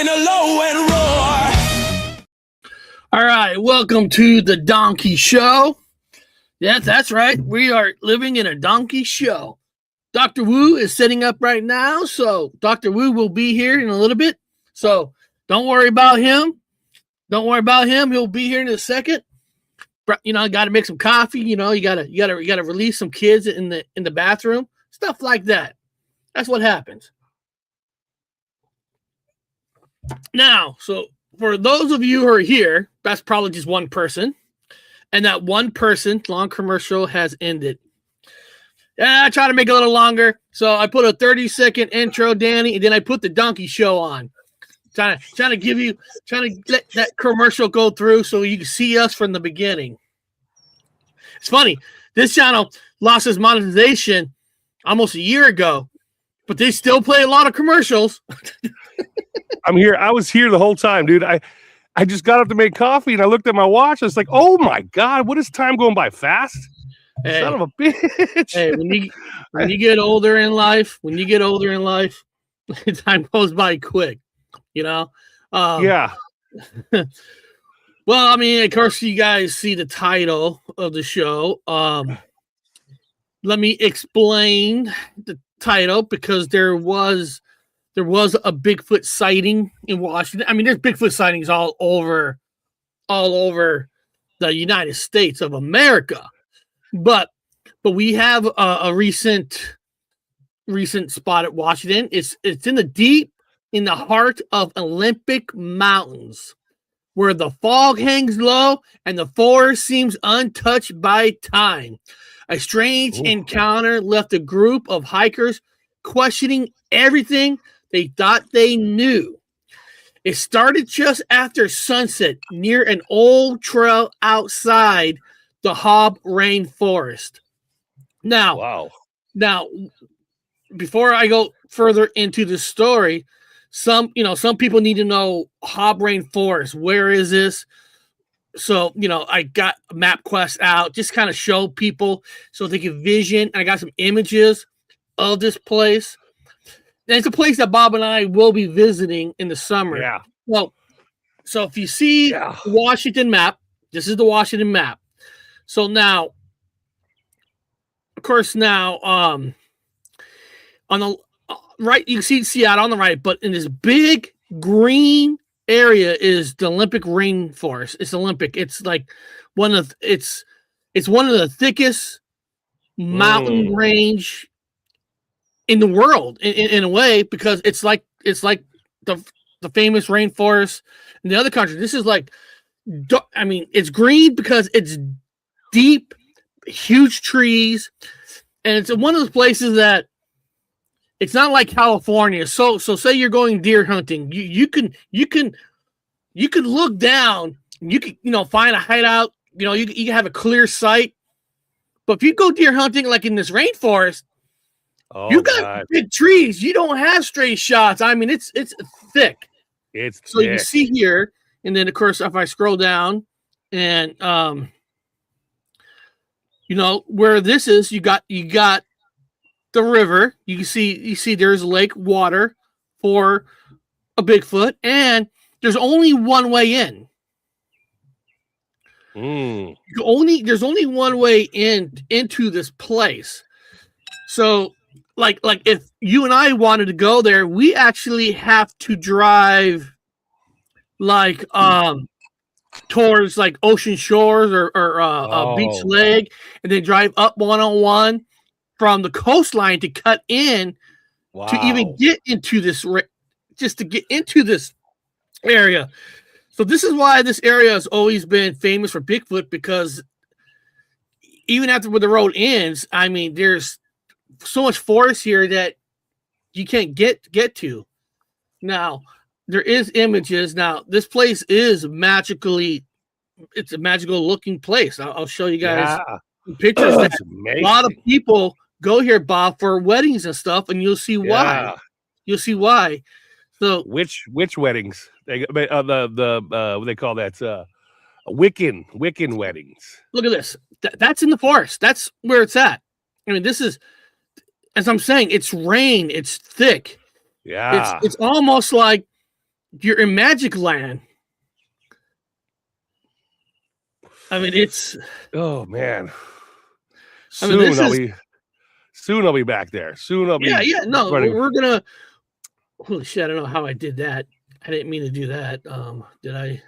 in a low and roar. All right, welcome to the Donkey Show. Yes, that's right. We are living in a donkey show. Dr. Wu is setting up right now, so Dr. Wu will be here in a little bit. So don't worry about him. Don't worry about him. He'll be here in a second. You know, got to make some coffee. You know, you gotta release some kids in the bathroom. Stuff like that. That's what happens. Now, so for those of you who are here, that's probably just one person, and that one person, long commercial has ended. Yeah, I try to make it a little longer, so I put a 30-second intro, Danny, and then I put the Donkey Show on. Trying to let that commercial go through so you can see us from the beginning. It's funny. This channel lost its monetization almost a year ago, but they still play a lot of commercials. I'm here. I was here the whole time, dude. I just got up to make coffee and I looked at my watch. It's like, oh my God, what is time going by fast? Hey, son of a bitch. Hey, when you get older in life, time goes by quick, you know? Yeah. Well, I mean, of course, you guys see the title of the show. Let me explain the title because there was a Bigfoot sighting in Washington. I mean, there's Bigfoot sightings all over the United States of America, but we have a recent spot at Washington. It's in the heart of Olympic Mountains, where the fog hangs low and the forest seems untouched by time. A strange encounter left a group of hikers questioning everything they thought they knew. It started just after sunset near an old trail outside the Hoh Rain Forest. Now, before I go further into the story, some people need to know Hoh Rain Forest. Where is this? So, I got MapQuest out, just kind of show people so they can vision. I got some images of this place. And it's a place that Bob and I will be visiting in the summer. Yeah. Well, so if you see the Washington map, this is the Washington map. So now, of course, on the right, you can see Seattle on the right, but in this big green area is the Olympic rainforest. It's Olympic. It's like it's one of the thickest mountain range in the world in a way, because it's like the famous rainforest in the other country. This is like, I mean, it's green because it's deep, huge trees, and it's one of those places that it's not like California. So say you're going deer hunting, you can look down, you can find a hideout, you can have a clear sight. But if you go deer hunting like in this rainforest, you got big trees. You don't have straight shots. I mean, it's thick. It's so thick. You can see here, and then of course if I scroll down, and where this is, you got the river. You see there's lake water for a Bigfoot, and there's only one way in. There's only one way into this place. So like if you and I wanted to go there, we actually have to drive like towards like Ocean Shores or Beach Leg, and then drive up 101 from the coastline to cut in to even get into this, just to get into this area. So this is why this area has always been famous for Bigfoot, because even after where the road ends, I mean, there's so much forest here that you can't get to. Now, there is images. Now, this place is it's a magical looking place. I'll show you guys pictures. A lot of people go here, Bob, for weddings and stuff, and you'll see why. You'll see why. So which weddings? The what they call that? Wiccan weddings. Look at this. That's in the forest. That's where it's at. I mean, this is, as I'm saying, it's rain. It's thick. Yeah. It's almost like you're in Magic Land. I mean, it's. Oh man. Soon Soon I'll be back there. Soon I'll be. Yeah. No, running. we're gonna. Holy shit! I don't know how I did that. I didn't mean to do that. Did I?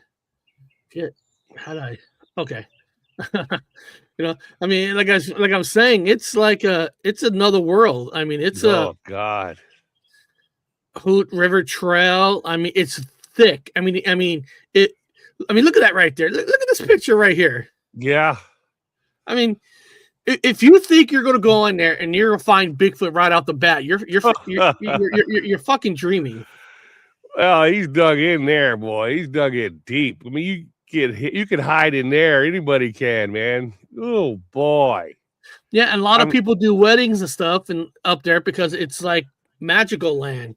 Shit. How did I? Okay. I mean, like I'm saying, it's it's another world. I mean, it's God. Hoot River Trail. I mean, it's thick. I mean, it. I mean, look at that right there. Look at this picture right here. Yeah. I mean, if you think you're going to go in there and you're going to find Bigfoot right off the bat, you're fucking dreaming. Well, he's dug in there, boy. He's dug in deep. I mean, you can hide in there. Anybody can, man. Oh boy. Yeah, and a lot of people do weddings and stuff and up there because it's like magical land.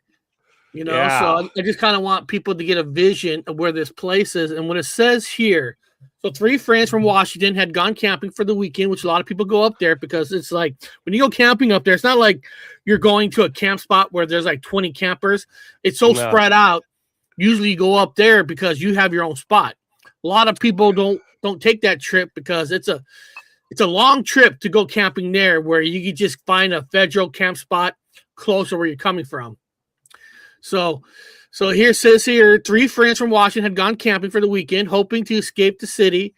Yeah. So I just kind of want people to get a vision of where this place is. And what it says here, so 3 friends from Washington had gone camping for the weekend, which a lot of people go up there because it's like when you go camping up there, it's not like you're going to a camp spot where there's like 20 campers. It's so spread out. Usually you go up there because you have your own spot. A lot of people don't take that trip because it's a long trip to go camping there where you can just find a federal camp spot close to where you're coming from. So here it says here, 3 friends from Washington had gone camping for the weekend, hoping to escape the city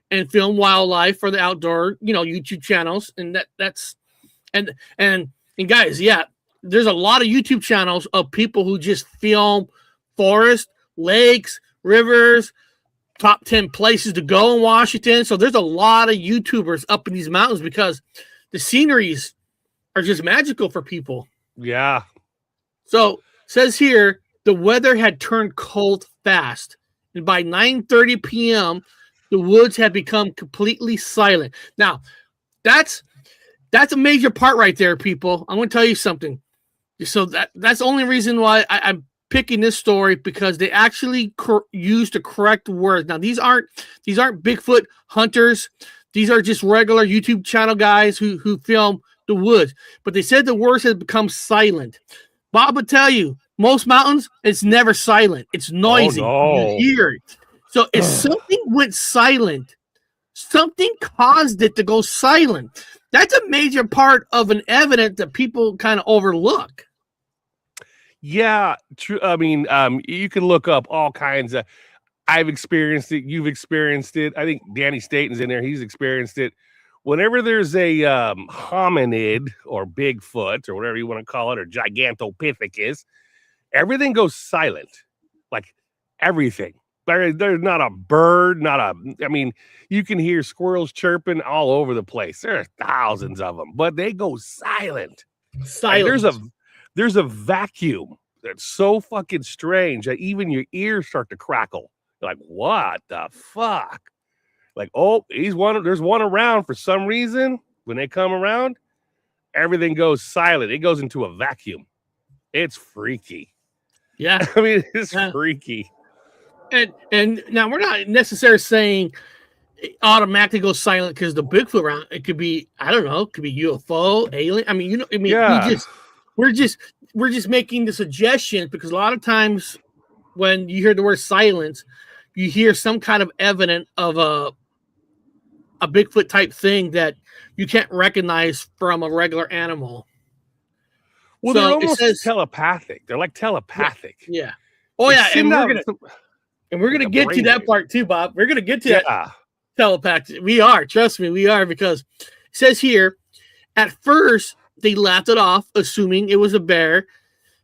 and film wildlife for the outdoor, YouTube channels. And that's guys, yeah, there's a lot of YouTube channels of people who just film forest, lakes, rivers, top 10 places to go in Washington. So there's a lot of YouTubers up in these mountains because the sceneries are just magical for people. Yeah. So says here, the weather had turned cold fast, and by 9:30 p.m., the woods had become completely silent. Now, that's a major part right there, people. I'm going to tell you something. So that's the only reason why I'm picking this story, because they actually used the correct words. Now, these aren't Bigfoot hunters. These are just regular YouTube channel guys who film the woods. But they said the woods had become silent. Bob would tell you, most mountains, it's never silent. It's noisy. Oh, no. You hear it. So if something went silent, something caused it to go silent. That's a major part of an evidence that people kind of overlook. Yeah, true. I mean, you can look up all kinds of. I've experienced it. You've experienced it. I think Danny Staten's in there. He's experienced it. Whenever there's a hominid or Bigfoot or whatever you want to call it, or Gigantopithecus, everything goes silent. Like everything. There's not a bird, I mean, you can hear squirrels chirping all over the place. There are thousands of them, but they go silent. There's a vacuum that's so fucking strange that even your ears start to crackle. You're like, what the fuck? Like, oh, there's one around for some reason. When they come around, everything goes silent. It goes into a vacuum. It's freaky. Yeah. I mean, it's freaky. And now we're not necessarily saying it automatically goes silent because the Bigfoot around. It could be, I don't know, it could be UFO, alien. I mean, yeah. we're just making the suggestions because a lot of times when you hear the word silence, you hear some kind of evidence of a Bigfoot type thing that you can't recognize from a regular animal. Well, they're almost telepathic. They're like telepathic. Yeah. Oh, yeah. And we're gonna get to that part too, Bob. We're gonna get to that telepathy. We are, trust me, we are, because it says here, at first they laughed it off, assuming it was a bear.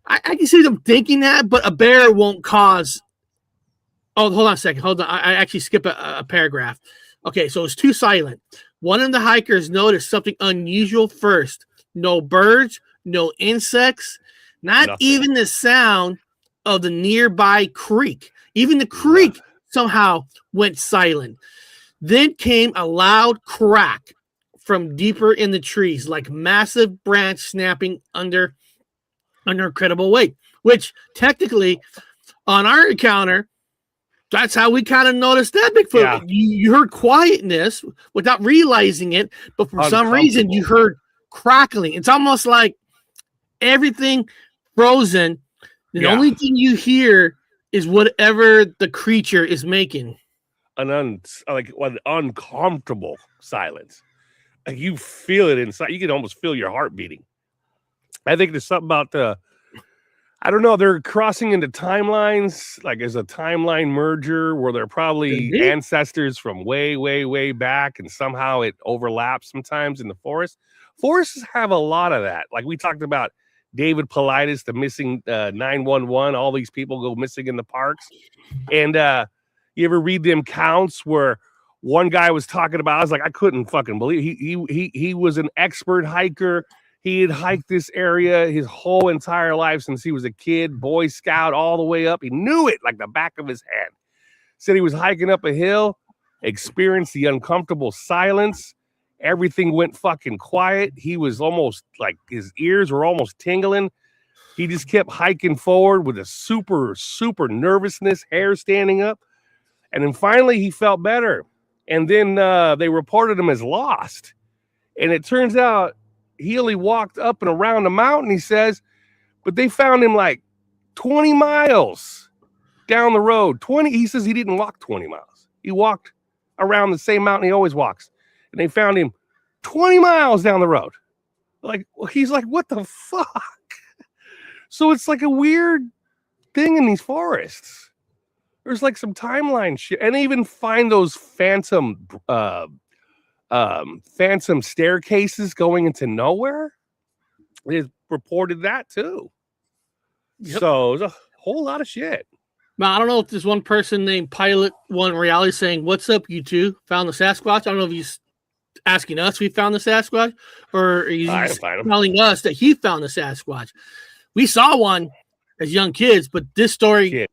I can see them thinking that, but a bear won't cause. Oh, hold on a second. Hold on. I actually skipped a paragraph. Okay, so it's too silent. One of the hikers noticed something unusual first. No birds, no insects, nothing. Even the sound of the nearby creek. Even the creek somehow went silent. Then came a loud crack from deeper in the trees, like massive branch snapping under incredible weight, which technically on our encounter, that's how we kind of noticed that Bigfoot. Yeah. You heard quietness without realizing it, but for some reason you heard crackling. It's almost like everything frozen. The only thing you hear is whatever the creature is making. An uncomfortable silence. Like you feel it inside. You can almost feel your heart beating. I think there's something about I don't know. They're crossing into timelines. Like there's a timeline merger where they're probably ancestors from way, way, way back, and somehow it overlaps sometimes in the forest. Forests have a lot of that. Like we talked about David Paulides, the missing 911. All these people go missing in the parks, and you ever read them counts where one guy was talking about? I was like, I couldn't fucking believe he was an expert hiker. He had hiked this area his whole entire life since he was a kid, Boy Scout, all the way up. He knew it like the back of his hand. Said he was hiking up a hill, experienced the uncomfortable silence. Everything went fucking quiet. He was almost like his ears were almost tingling. He just kept hiking forward with a super, super nervousness, hair standing up. And then finally he felt better. And then they reported him as lost. And it turns out he only walked up and around the mountain, he says, but they found him like 20 miles down the road. 20, he says he didn't walk 20 miles. He walked around the same mountain he always walks. And they found him 20 miles down the road. Like, he's like, what the fuck? So it's like a weird thing in these forests. There's like some timeline shit. And they even find those phantom staircases going into nowhere. They reported that too. Yep. So there's a whole lot of shit. Now, I don't know if there's one person named Pilot One Reality saying, "What's up, you two? Found the Sasquatch?" I don't know if he's asking us we found the Sasquatch, or he's telling us that he found the Sasquatch. We saw one as young kids, but this story,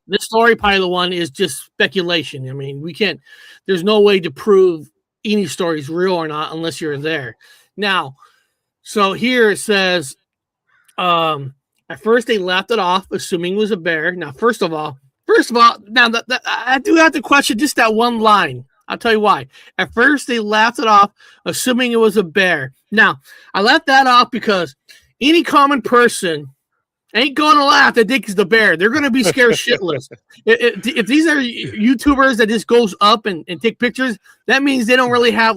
Pilot One, is just speculation. I mean, we can't. There's no way to prove any story is real or not unless you're there. Now, so here it says, at first they laughed it off, assuming it was a bear. Now, first of all, now that I do have to question just that one line. I'll tell you why. At first they laughed it off, assuming it was a bear. Now, I left that off because any common person ain't going to laugh that Dick is the bear. They're going to be scared shitless. If these are YouTubers that just goes up and take pictures, that means they don't really have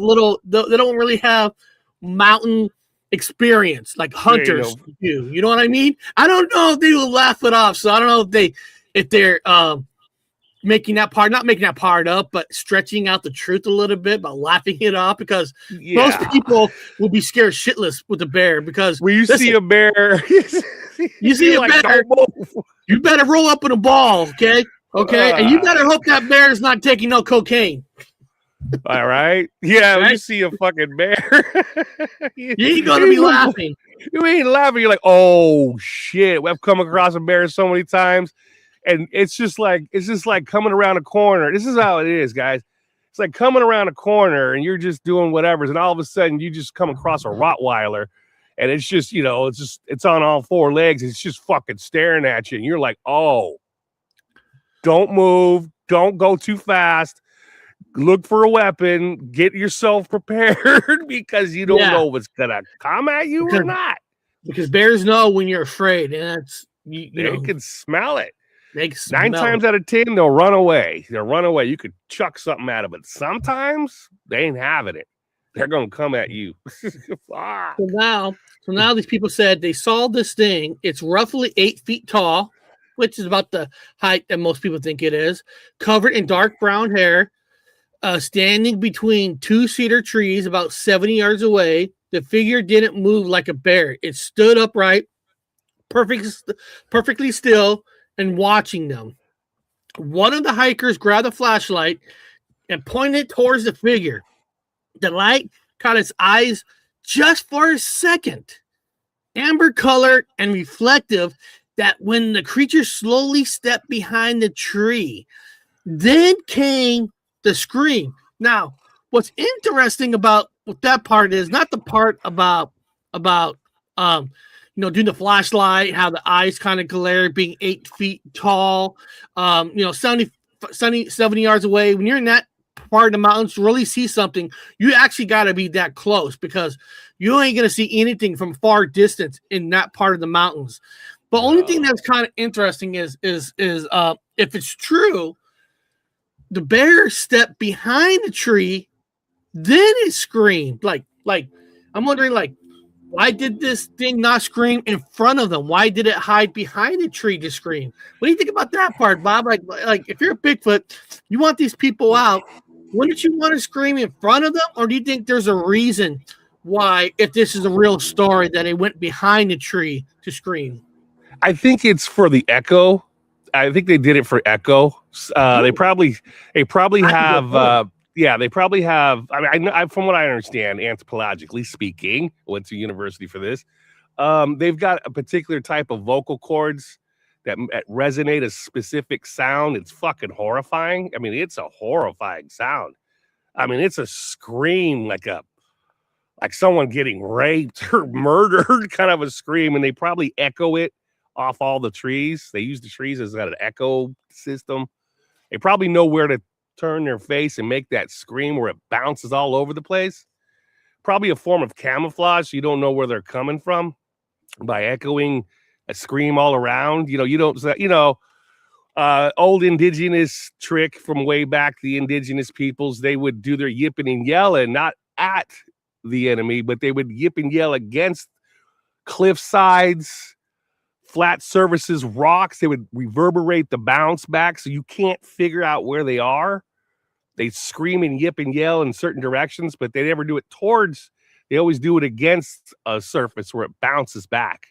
mountain experience like hunters do. You know what I mean? I don't know if they will laugh it off. So I don't know if they're not making that part up, but stretching out the truth a little bit, but laughing it off, because most people will be scared shitless with a bear. Because when you see a bear, you see a bear, you better roll up in a ball, okay? And you better hope that bear is not taking no cocaine. All right. Yeah, when you see a fucking bear, you ain't gonna be laughing. You ain't laughing. You're like, oh shit. I've come across a bear so many times. And it's just like coming around a corner. This is how it is, guys. It's like coming around a corner and you're just doing whatever, and all of a sudden you just come across a Rottweiler, and it's just, it's on all four legs. It's just fucking staring at you, and you're like, oh, don't move, don't go too fast. Look for a weapon. Get yourself prepared because you don't know what's gonna come at you or not. Because bears know when you're afraid, and that's they can smell it. 9 times out of 10, they'll run away. You could chuck something at them, but sometimes they ain't having it. They're gonna come at you. So now these people said they saw this thing. It's roughly 8 feet tall, which is about the height that most people think it is. Covered in dark brown hair, standing between 2 cedar trees about 70 yards away. The figure didn't move like a bear. It stood upright, perfectly still, and watching them. One of the hikers grabbed a flashlight and pointed towards the figure. The light caught its eyes just for a second. Amber colored and reflective, that when the creature slowly stepped behind the tree, then came the scream. Now, what's interesting about what that part is, not the part about doing the flashlight, how the eyes kind of glare, being 8 feet tall, 70 yards away. When you're in that part of the mountains to really see something, you actually got to be that close, because you ain't going to see anything from far distance in that part of the mountains. But only thing that's kind of interesting is if it's true, the bear stepped behind the tree, then it screamed. Like I'm wondering, like, why did this thing not scream in front of them? Why did it hide behind the tree to scream? What do you think about that part, Bob? Like if you're a Bigfoot, you want these people out. Wouldn't you want to scream in front of them, or do you think there's a reason why, if this is a real story, that it went behind the tree to scream? I think it's for the echo. I think they did it for echo. They probably have. They probably have. I mean, from what I understand, anthropologically speaking, went to university for this. They've got a particular type of vocal cords that resonate a specific sound. It's fucking horrifying. I mean, it's a horrifying sound. I mean, it's a scream like someone getting raped or murdered, kind of a scream, and they probably echo it off all the trees. They use the trees as an echo system. They probably know where to turn their face and make that scream where it bounces all over the place. Probably a form of camouflage, so you don't know where they're coming from by echoing a scream all around. You don't, old indigenous trick from way back, the indigenous peoples, they would do their yipping and yelling, not at the enemy, but they would yip and yell against cliff sides, flat surfaces, rocks. They would reverberate the bounce back, so you can't figure out where they are. They scream and yip and yell in certain directions, but they never do it towards. They always do it against a surface where it bounces back.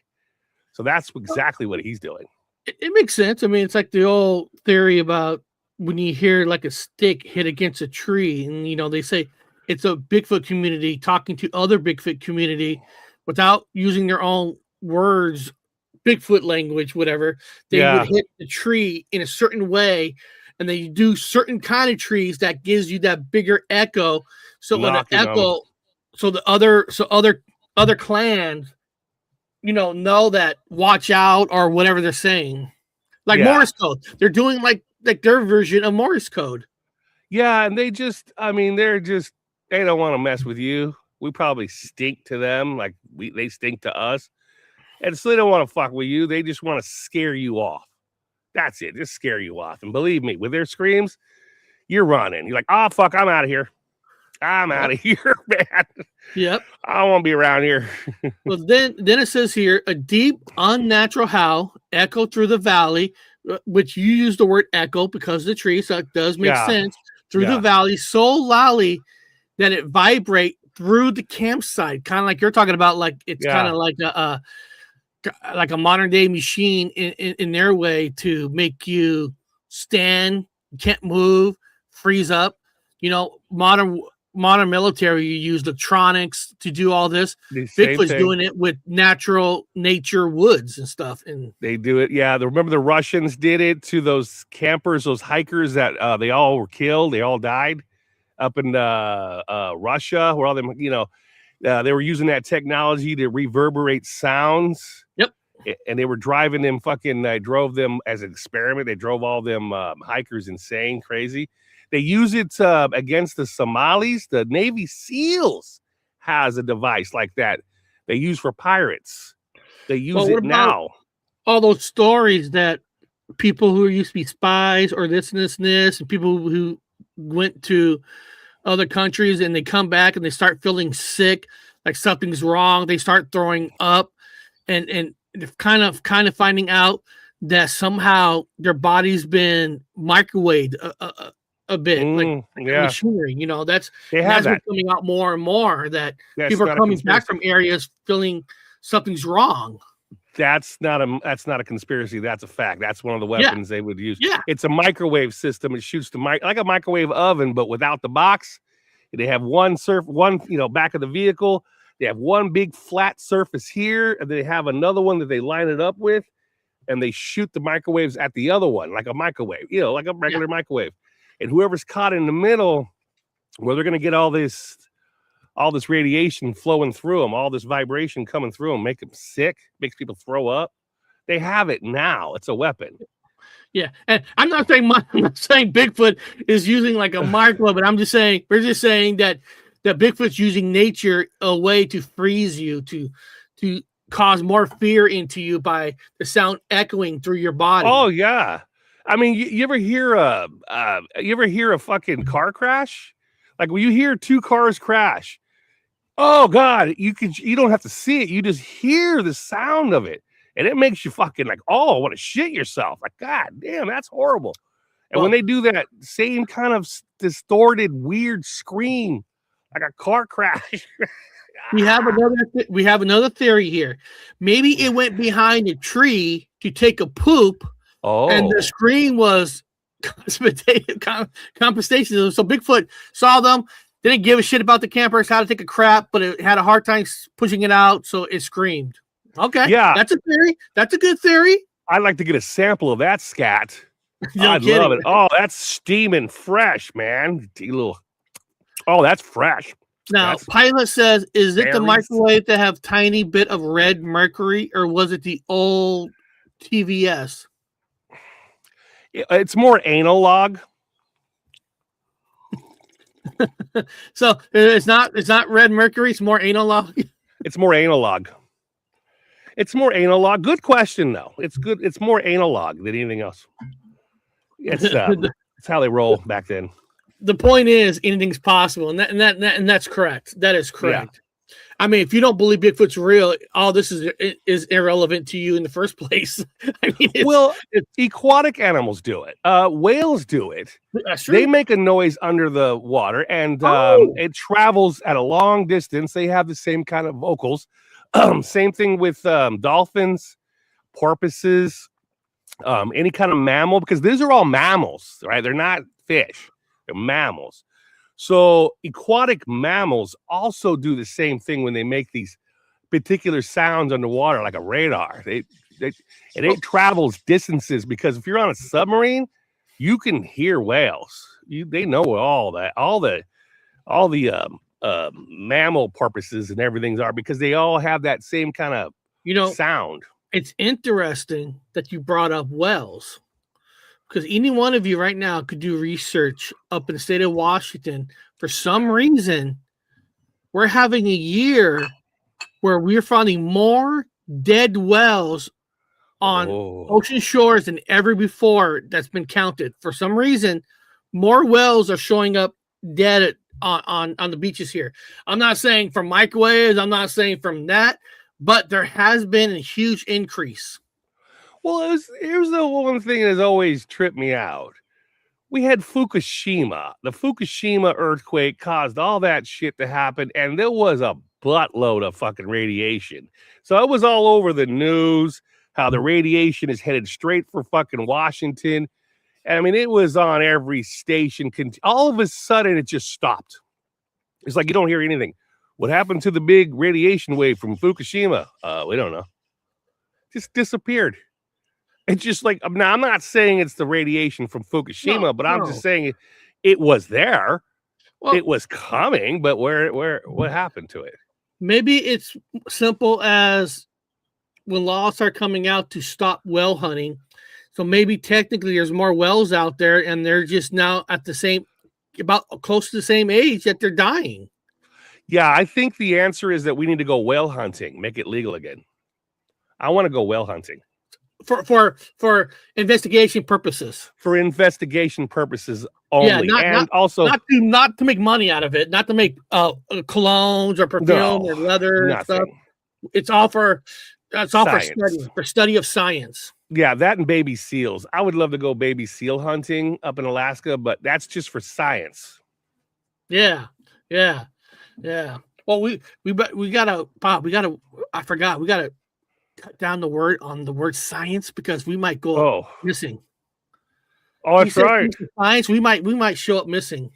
So that's exactly what he's doing. It makes sense. I mean, it's like the old theory about when you hear like a stick hit against a tree, and they say it's a Bigfoot community talking to other Bigfoot community without using their own words, Bigfoot language, whatever. They would hit the tree in a certain way, and they do certain kind of trees that gives you that bigger echo. So when the echo, so other clans, know that watch out or whatever they're saying, like Morse code. They're doing like their version of Morse code. Yeah, and they don't want to mess with you. We probably stink to them, like they stink to us. And so they don't want to fuck with you. They just want to scare you off. That's it. Just scare you off. And believe me, with their screams, you're running. You're like, oh, fuck, I'm out of here. I'm out of here, man. Yep. I don't want to be around here. Well, then it says here, a deep, unnatural howl echoed through the valley, which you use the word echo because of the tree, so it does make sense. Through the valley so loudly that it vibrate through the campsite, kind of like you're talking about. Like it's kind of like a modern day machine in their way to make you stand, you can't move, freeze up. Modern military, you use electronics to do all this. Bigfoot's doing it with nature woods and stuff. And they do it. Yeah. Remember the Russians did it to those campers, those hikers that they all were killed. They all died up in Russia, where all them, they were using that technology to reverberate sounds. Yep. And they were driving them drove them as an experiment. They drove all them hikers insane, crazy. They use it against the Somalis. The Navy SEALs has a device like that they use for pirates. They use it now. All those stories that people who used to be spies or this and this and this, and people who went to other countries and they come back and they start feeling sick, like something's wrong. They start throwing up, and kind of finding out that somehow their body's been microwaved a bit, like machinery. That's been coming out more and more, that people are coming back from areas feeling something's wrong. That's not a conspiracy. That's a fact. That's one of the weapons they would use. Yeah. It's a microwave system. It shoots like a microwave oven, but without the box. They have one back of the vehicle. They have one big flat surface here, and they have another one that they line it up with, and they shoot the microwaves at the other one, like a microwave, like a regular microwave. And whoever's caught in the middle, where they're going to get all this radiation flowing through them, all this vibration coming through them, make them sick, makes people throw up. They have it now. It's a weapon. Yeah, and I'm not saying Bigfoot is using like a microwave, but we're just saying that Bigfoot's using nature a way to freeze you, to cause more fear into you by the sound echoing through your body. Oh yeah. I mean, you ever hear a fucking car crash? Like when you hear two cars crash, oh God, you don't have to see it. You just hear the sound of it. And it makes you fucking like, oh, want to shit yourself. Like, God damn, that's horrible. And when they do that same kind of distorted, weird scream, like a car crash. We have another theory here. Maybe it went behind a tree to take a poop. And the scream was compensation. So Bigfoot saw them, didn't give a shit about the campers, how to take a crap, but it had a hard time pushing it out, so it screamed. Okay, yeah, that's a theory. That's a good theory. I'd like to get a sample of that scat. I'd love it. Oh, that's steaming fresh, man. Oh, that's fresh. Now, Pilot says, is it the microwave that have tiny bit of red mercury, or was it the old TVS? It's more analog. So it's not red mercury. It's more analog. It's more analog. It's more analog. Good question, though. It's good. It's more analog than anything else. It's how they roll back then. The point is, anything's possible, and that's correct. That is correct. Yeah. I mean, if you don't believe Bigfoot's real, all this is irrelevant to you in the first place. I mean, aquatic animals do it. Whales do it. That's true. They make a noise under the water, and it travels at a long distance. They have the same kind of vocals. Same thing with dolphins, porpoises, any kind of mammal, because these are all mammals, right? They're not fish. They're mammals. So aquatic mammals also do the same thing when they make these particular sounds underwater, like a radar. It travels distances, because if you're on a submarine, you can hear whales. They know all the mammal porpoises and everything's are, because they all have that same kind of sound. It's interesting that you brought up whales, because any one of you right now could do research up in the state of Washington. For some reason, we're having a year where we're finding more dead whales on ocean shores than ever before that's been counted. For some reason, more whales are showing up dead on the beaches here. I'm not saying from microwaves, I'm not saying from that, but there has been a huge increase. Well, here's the one thing that has always tripped me out. We had Fukushima. The Fukushima earthquake caused all that shit to happen, and there was a buttload of fucking radiation. So it was all over the news how the radiation is headed straight for fucking Washington. And I mean, it was on every station. All of a sudden, it just stopped. It's like you don't hear anything. What happened to the big radiation wave from Fukushima? We don't know. Just disappeared. It's just like, now I'm not saying it's the radiation from Fukushima, but I'm just saying it was there. Well, it was coming, but what happened to it? Maybe it's simple as when laws are coming out to stop whale hunting. So maybe technically there's more whales out there, and they're just now at about close to the same age that they're dying. Yeah, I think the answer is that we need to go whale hunting, make it legal again. I want to go whale hunting. For investigation purposes. For investigation purposes only, not to make money out of it, not to make colognes or perfume or leather and stuff. It's all for study of science. Yeah, that and baby seals. I would love to go baby seal hunting up in Alaska, but that's just for science. Yeah. Well, we gotta cut down the word science, because we might go missing. Oh, that's right. Science, we might show up missing.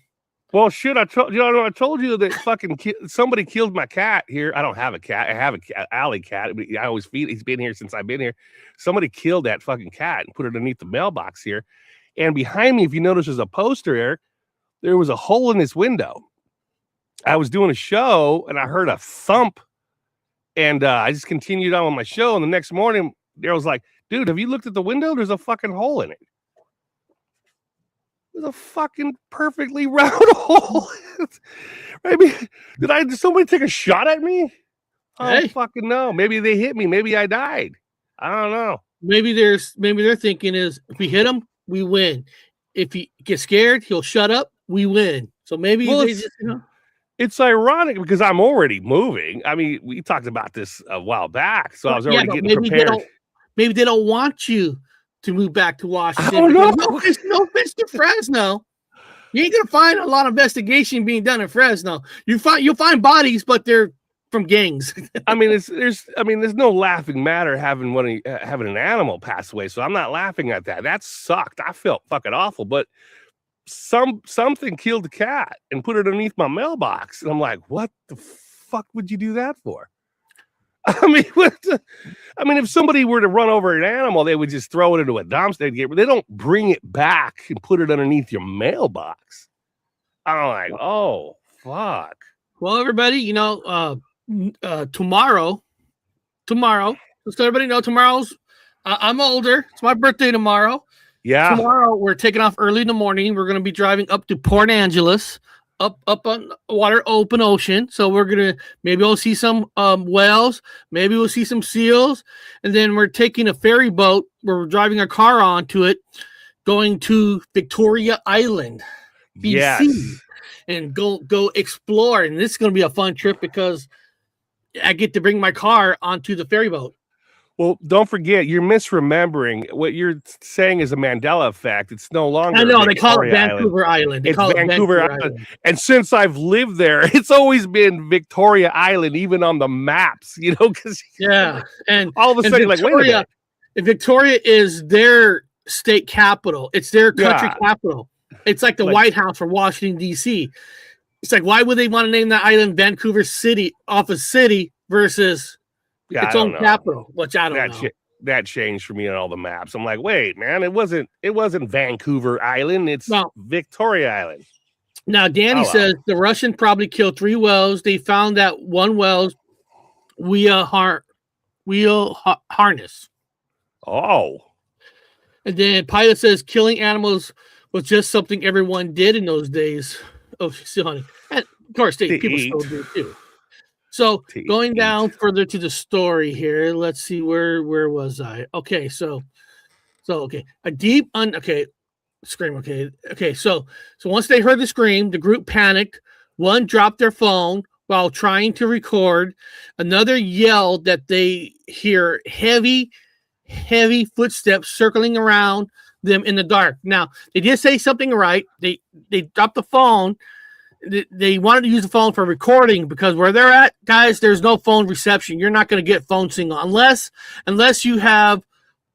Well, shit, I told you that fucking somebody killed my cat here. I don't have a cat. I have a alley cat. I always feed. He's been here since I've been here. Somebody killed that fucking cat and put it underneath the mailbox here. And behind me, if you notice, there's a poster there. There was a hole in this window. I was doing a show and I heard a thump. And I just continued on with my show. And the next morning, Daryl's like, dude, have you looked at the window? There's a fucking hole in it. There's a fucking perfectly round hole. Maybe did somebody take a shot at me? I don't fucking know. Maybe they hit me. Maybe I died. I don't know. Maybe their thinking is if we hit him, we win. If he gets scared, he'll shut up. We win. So maybe they just, It's ironic because I'm already moving. I mean, we talked about this a while back, so I was already getting prepared. Maybe they don't want you to move back to Washington. I don't know. No fish to Fresno. You ain't gonna find a lot of investigation being done in Fresno. You'll find bodies, but they're from gangs. I mean, there's no laughing matter having an animal pass away. So I'm not laughing at that. That sucked. I felt fucking awful, but something killed the cat and put it underneath my mailbox, and I'm like, what the fuck would you do that for? I mean, if somebody were to run over an animal, they would just throw it into a dumpster. They don't bring it back and put it underneath your mailbox. I'm like, oh fuck. Well, everybody, tomorrow, just so everybody know, tomorrow's I'm older. It's my birthday tomorrow. Yeah. Tomorrow we're taking off early in the morning. We're going to be driving up to Port Angeles, up on water, open ocean. So maybe we'll see some whales. Maybe we'll see some seals. And then we're taking a ferry boat where we're driving our car onto it, going to Victoria Island, BC, yes. and go explore. And this is going to be a fun trip because I get to bring my car onto the ferry boat. Well, don't forget, you're misremembering. What you're saying is a Mandela effect. It's no longer. I know, they call it Vancouver Island. It's Vancouver Island. And since I've lived there, it's always been Victoria Island, even on the maps, because and all of a sudden, like, wait a minute. Victoria is their state capital. It's their country capital. It's like the White House for Washington, D.C. It's like, why would they want to name that island Vancouver City, office city, versus its own capital, which I don't know. That changed for me on all the maps. I'm like, wait, man, it wasn't Vancouver Island. It's Victoria Island. Now, Danny says the Russian probably killed 3 whales. They found that one whale's wheel harness. Oh. And then Pilot says killing animals was just something everyone did in those days. Oh, still hunting. And of course, people still do too. So going down further to the story here, let's see where was I? Okay, so a deep scream. Okay. So once they heard the scream, the group panicked. One dropped their phone while trying to record. Another yelled that they hear heavy footsteps circling around them in the dark. Now they did say something right. They dropped the phone. They wanted to use the phone for recording because where they're at, guys, there's no phone reception. You're not going to get phone signal unless you have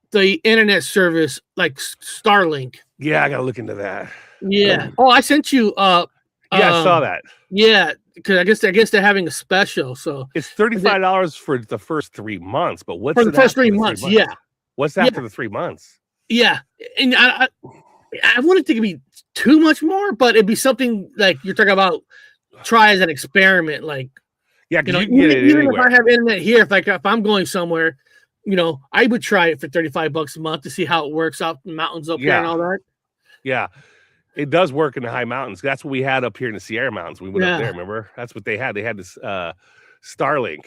the internet service like Starlink. Yeah, I got to look into that. Yeah. Oh, I sent you. I saw that. Yeah, because I guess they're having a special. So it's $35 for the first 3 months. But what's for the first 3 months? Yeah. What's after the 3 months? Yeah, and I wouldn't think it'd be too much more, but it'd be something like you're talking about. Try as an experiment, like even if I have internet here, if I'm going somewhere, I would try it for $35 a month to see how it works out in the mountains up here and all that. Yeah, it does work in the high mountains. That's what we had up here in the Sierra Mountains. We went up there. Remember, that's what they had. They had this Starlink.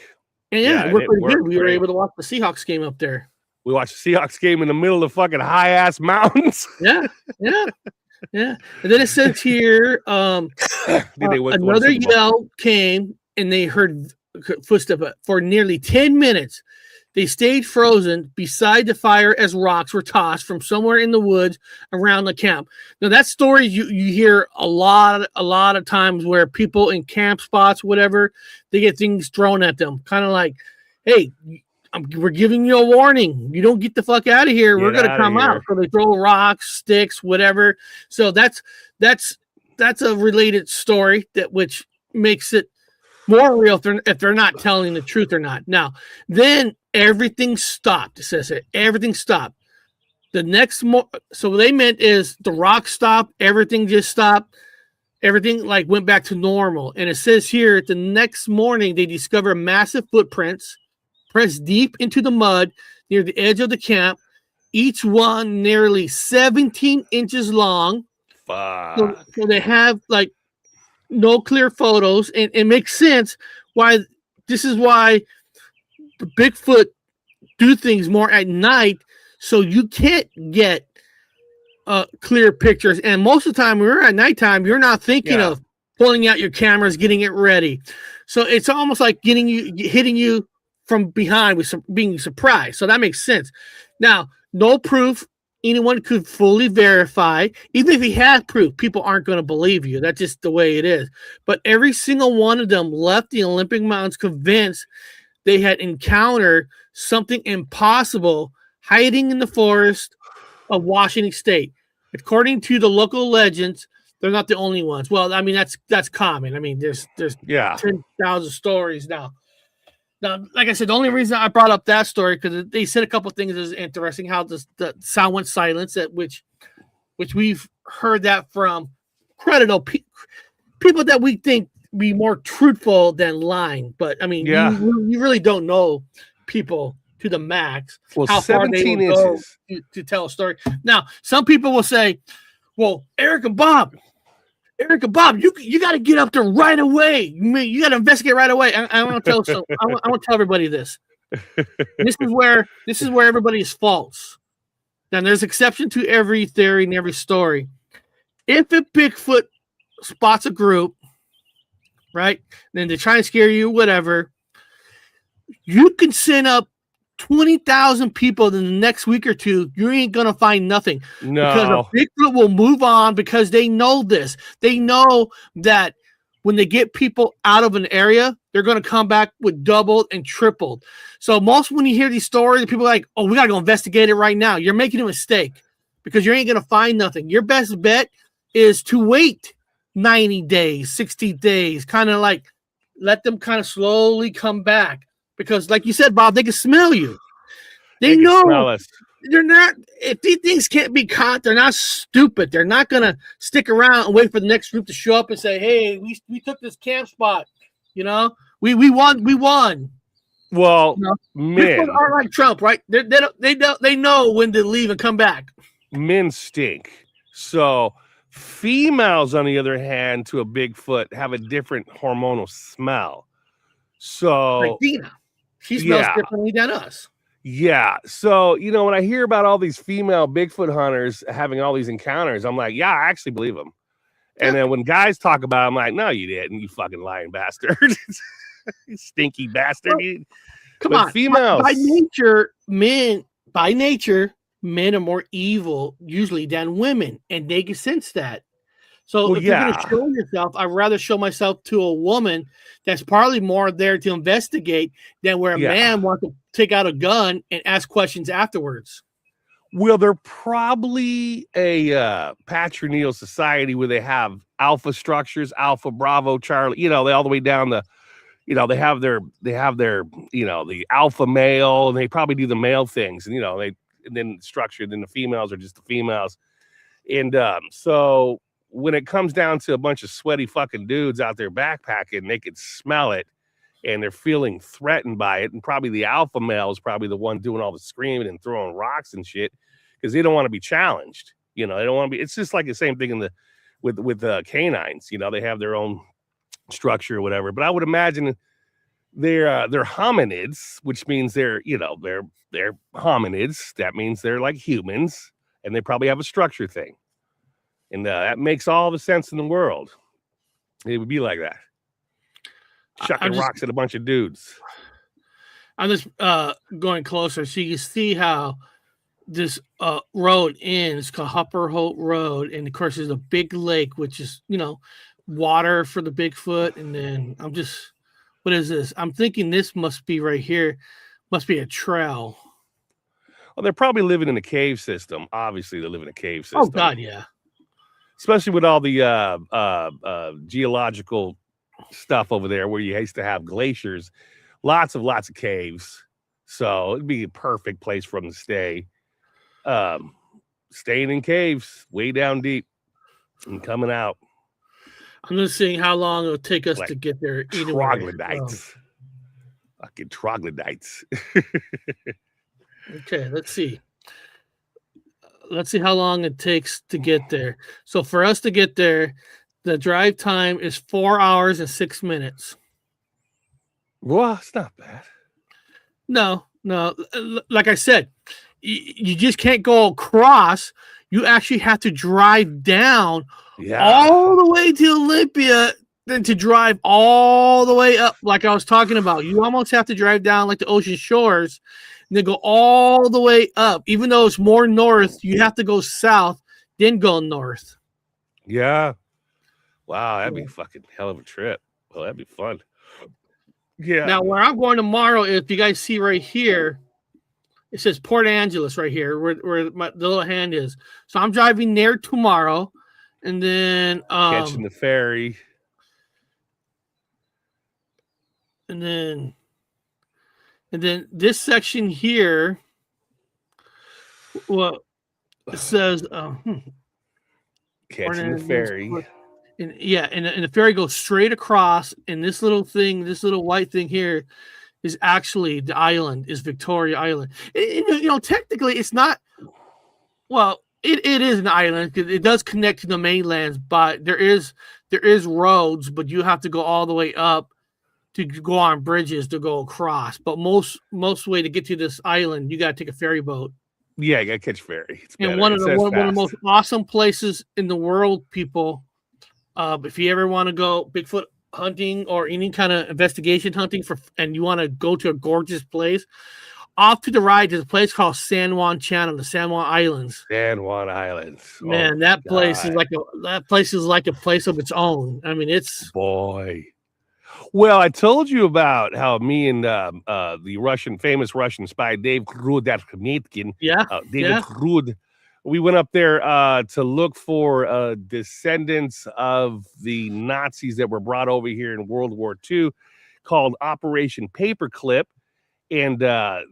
And it worked pretty good. We were able to watch the Seahawks game up there. We watched the Seahawks game in the middle of fucking high ass mountains. Yeah. And then it says here, another yell came, and they heard footsteps for nearly 10 minutes. They stayed frozen beside the fire as rocks were tossed from somewhere in the woods around the camp. Now that story you hear a lot of times where people in camp spots, whatever, they get things thrown at them, kind of like, hey. We're giving you a warning. You don't get the fuck out of here. We're going to come out. So they throw rocks, sticks, whatever. So that's a related story which makes it more real if they're not telling the truth or not. Now, then everything stopped. It says it. Everything stopped. The next so what they meant is the rocks stopped. Everything just stopped. Everything went back to normal. And it says here the next morning they discover massive footprints pressed deep into the mud near the edge of the camp, each one nearly 17 inches long. So they have no clear photos, and it makes sense why Bigfoot do things more at night, so you can't get clear pictures. And most of the time, when we're at nighttime, you're not thinking of pulling out your cameras, getting it ready. So it's almost like hitting you from behind with being surprised. So that makes sense. Now, no proof anyone could fully verify. Even if he had proof, people aren't going to believe you. That's just the way it is. But every single one of them left the Olympic Mountains convinced they had encountered something impossible hiding in the forest of Washington State. According to the local legends, they're not the only ones. Well, I mean, that's common. I mean, there's 10,000 stories now. Now, like I said, the only reason I brought up that story because they said a couple of things is interesting. How the sound went silent, at which we've heard that from credible people that we think be more truthful than lying. But I mean, you really don't know people to the max. Well, how far they will go to tell a story. Now, some people will say, "Well, Eric and Bob, you got to get up there right away. You got to investigate right away." I want to tell I want to tell everybody this. This is where everybody is false. Now, there's exception to every theory and every story. If a Bigfoot spots a group, right, then they try and scare you, whatever, you can send up 20,000 people in the next week or two, you ain't going to find nothing. No. Because a Bigfoot will move on because they know this. They know that when they get people out of an area, they're going to come back with doubled and tripled. So most when you hear these stories, people are like, "Oh, we got to go investigate it right now." You're making a mistake because you ain't going to find nothing. Your best bet is to wait 90 days, 60 days, kind of like let them kind of slowly come back. Because, like you said, Bob, they can smell you. They know they're not. If these things can't be caught, they're not stupid. They're not gonna stick around and wait for the next group to show up and say, "Hey, we took this camp spot. You know, we won. We won." Well, you know? men People aren't like Trump, right? They know when to leave and come back. Men stink. So females, on the other hand, to a Bigfoot, have a different hormonal smell. So like Dina. She smells differently than us. Yeah. So, when I hear about all these female Bigfoot hunters having all these encounters, I'm like, yeah, I actually believe them. And then when guys talk about it, I'm like, no, you didn't, you fucking lying bastard. You stinky bastard. Well, come on. Females. By nature, men are more evil usually than women, and they can sense that. So if you're going to show yourself, I'd rather show myself to a woman that's probably more there to investigate than where a man wants to take out a gun and ask questions afterwards. Well, they're probably a patrilineal society where they have alpha structures, Alpha, Bravo, Charlie, they all the way down the, they have their, the alpha male, and they probably do the male things, and, and then structure, then the females are just the females. And so when it comes down to a bunch of sweaty fucking dudes out there backpacking, they can smell it and they're feeling threatened by it. And probably the alpha male is probably the one doing all the screaming and throwing rocks and shit because they don't want to be challenged. They don't want to be. It's just like the same thing with canines. They have their own structure or whatever. But I would imagine they're hominids, which means they're hominids. That means they're like humans, and they probably have a structure thing. And that makes all the sense in the world. It would be like that. Chucking rocks at a bunch of dudes. I'm just going closer so you can see how this road ends. It's called Hoh Road. And, of course, there's a big lake, which is, water for the Bigfoot. And then what is this? I'm thinking this must be right here. Must be a trail. Well, they're probably living in a cave system. Obviously, they live in a cave system. Oh, God, yeah. Especially with all the geological stuff over there where you used to have glaciers, lots of caves. So it'd be a perfect place for them to stay. Staying in caves way down deep and coming out. I'm just seeing how long it'll take us to get there. Troglodytes. Fucking troglodytes. Okay, let's see. Let's see how long it takes to get there. So for us to get there, the drive time is 4 hours and 6 minutes. Well, it's not bad. No. Like I said, you just can't go across. You actually have to drive down all the way to Olympia, then to drive all the way up. Like I was talking about, you almost have to drive down like the ocean shores, and then go all the way up. Even though it's more north, you have to go south, then go north. Yeah. Wow, that'd be a fucking hell of a trip. Well, that'd be fun. Yeah. Now, where I'm going tomorrow, if you guys see right here, it says Port Angeles right here, where the little hand is. So I'm driving there tomorrow, and then catching the ferry, and then this section here, well, it says catching the ferry. And the ferry goes straight across, and this little white thing here is actually the island, is Victoria Island. Technically it's not, well, it is an island because it does connect to the mainlands, but there is roads, but you have to go all the way up to go on bridges to go across. But most way to get to this island, you got to take a ferry boat. Yeah, you got to catch ferry. It's and one of the most awesome places in the world, people. If you ever want to go Bigfoot hunting or any kind of investigation hunting and you want to go to a gorgeous place, off to the right there's a place called San Juan Channel, the San Juan Islands. San Juan Islands. Man, that place is like a place of its own. I mean, it's boy. Well, I told you about how me and the famous Russian spy Dave Krudakmitkin, David Krud, we went up there to look for descendants of the Nazis that were brought over here in World War II, called Operation Paperclip. And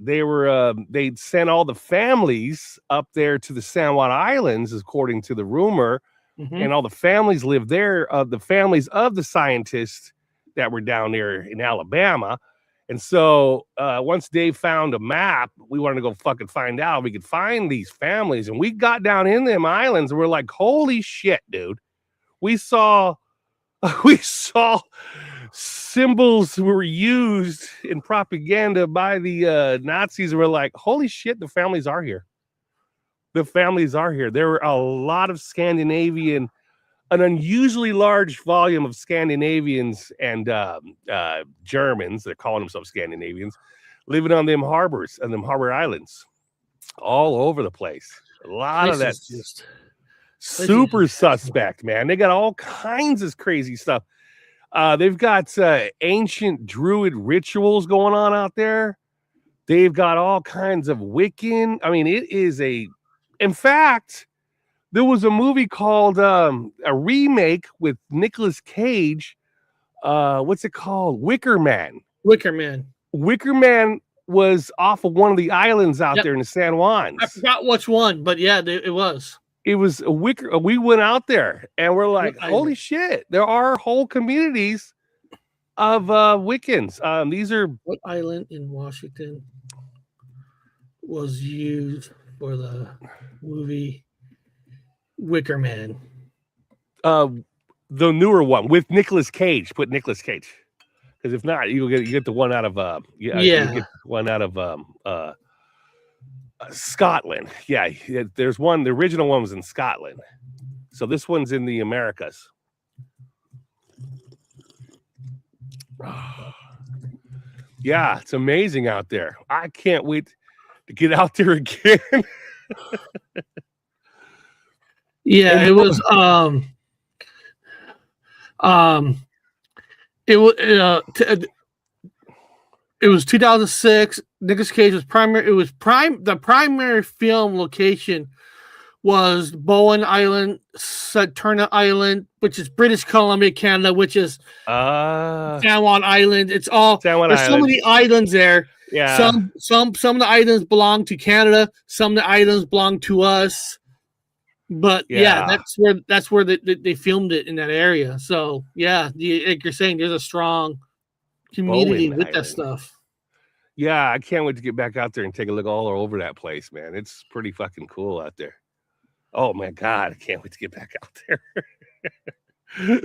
they'd sent all the families up there to the San Juan Islands, according to the rumor. Mm-hmm. And all the families lived there, the families of the scientists that were down there in Alabama. And so once Dave found a map, we wanted to go fucking find out if we could find these families. And we got down in them islands and we're like, holy shit, dude. We saw symbols were used in propaganda by the Nazis. And we're like, holy shit, the families are here. The families are here. There were a lot of an unusually large volume of Scandinavians and Germans, they're calling themselves Scandinavians, living on them harbors and them harbor islands all over the place. A lot of that just super suspect, man. They got all kinds of crazy stuff. They've got ancient druid rituals going on out there. They've got all kinds of Wiccan. I mean, it is in fact, there was a movie called a remake with Nicolas Cage. What's it called? Wicker Man. Wicker Man was off of one of the islands out there in the San Juans. I forgot which one, but yeah, it was. It was a Wicker. We went out there and we're like, holy shit, there are whole communities of Wiccans. These are what island in Washington was used for the movie Wicker Man? The newer one with Nicolas Cage. Put Nicolas Cage, because if not, you get the one out of you get one out of Scotland. Yeah, there's one. The original one was in Scotland, so this one's in the Americas. Yeah, it's amazing out there. I can't wait to get out there again. Yeah, it was it was 2006. Nicolas Cage was primary. It was the primary film location was Bowen Island, Saturna Island, which is British Columbia, Canada, which is San Juan Island. It's all there's so many islands there. Yeah. Some of the islands belong to Canada, some of the islands belong to us. But yeah, that's where they filmed it in that area. So yeah, like you're saying, there's a strong community with that stuff. Yeah, I can't wait to get back out there and take a look all over that place, man. It's pretty fucking cool out there. Oh my god, I can't wait to get back out there.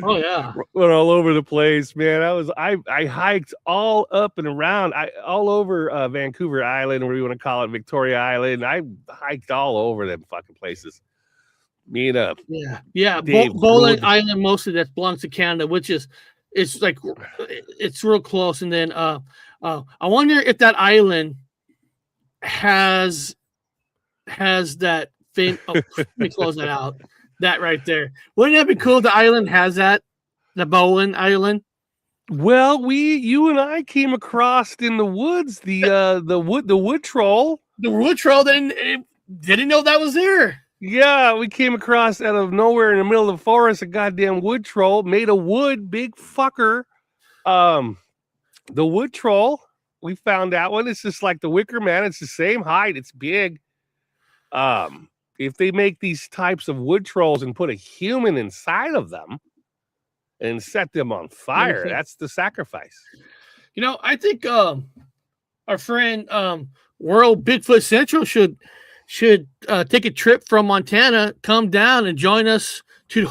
Oh yeah. Went all over the place, man. I hiked all up and around, all over Vancouver Island, or you want to call it Victoria Island. I hiked all over them fucking places. Me and Yeah. Dave Bowling rode. Island, mostly that belongs to Canada, which is it's like it's real close. And then I wonder if that island has that thing. Oh, let me close that out. That right there. Wouldn't that be cool? If the island has that, the Bowling Island. Well, you and I came across in the woods the wood troll. The wood troll didn't know that was there. Yeah, we came across out of nowhere in the middle of the forest a goddamn wood troll made of wood, big fucker. The wood troll, we found that one. It's just like the Wicker Man. It's the same height. It's big. If they make these types of wood trolls and put a human inside of them and set them on fire, that's the sacrifice. You know, I think our friend World Bigfoot Central should take a trip from Montana, come down and join us to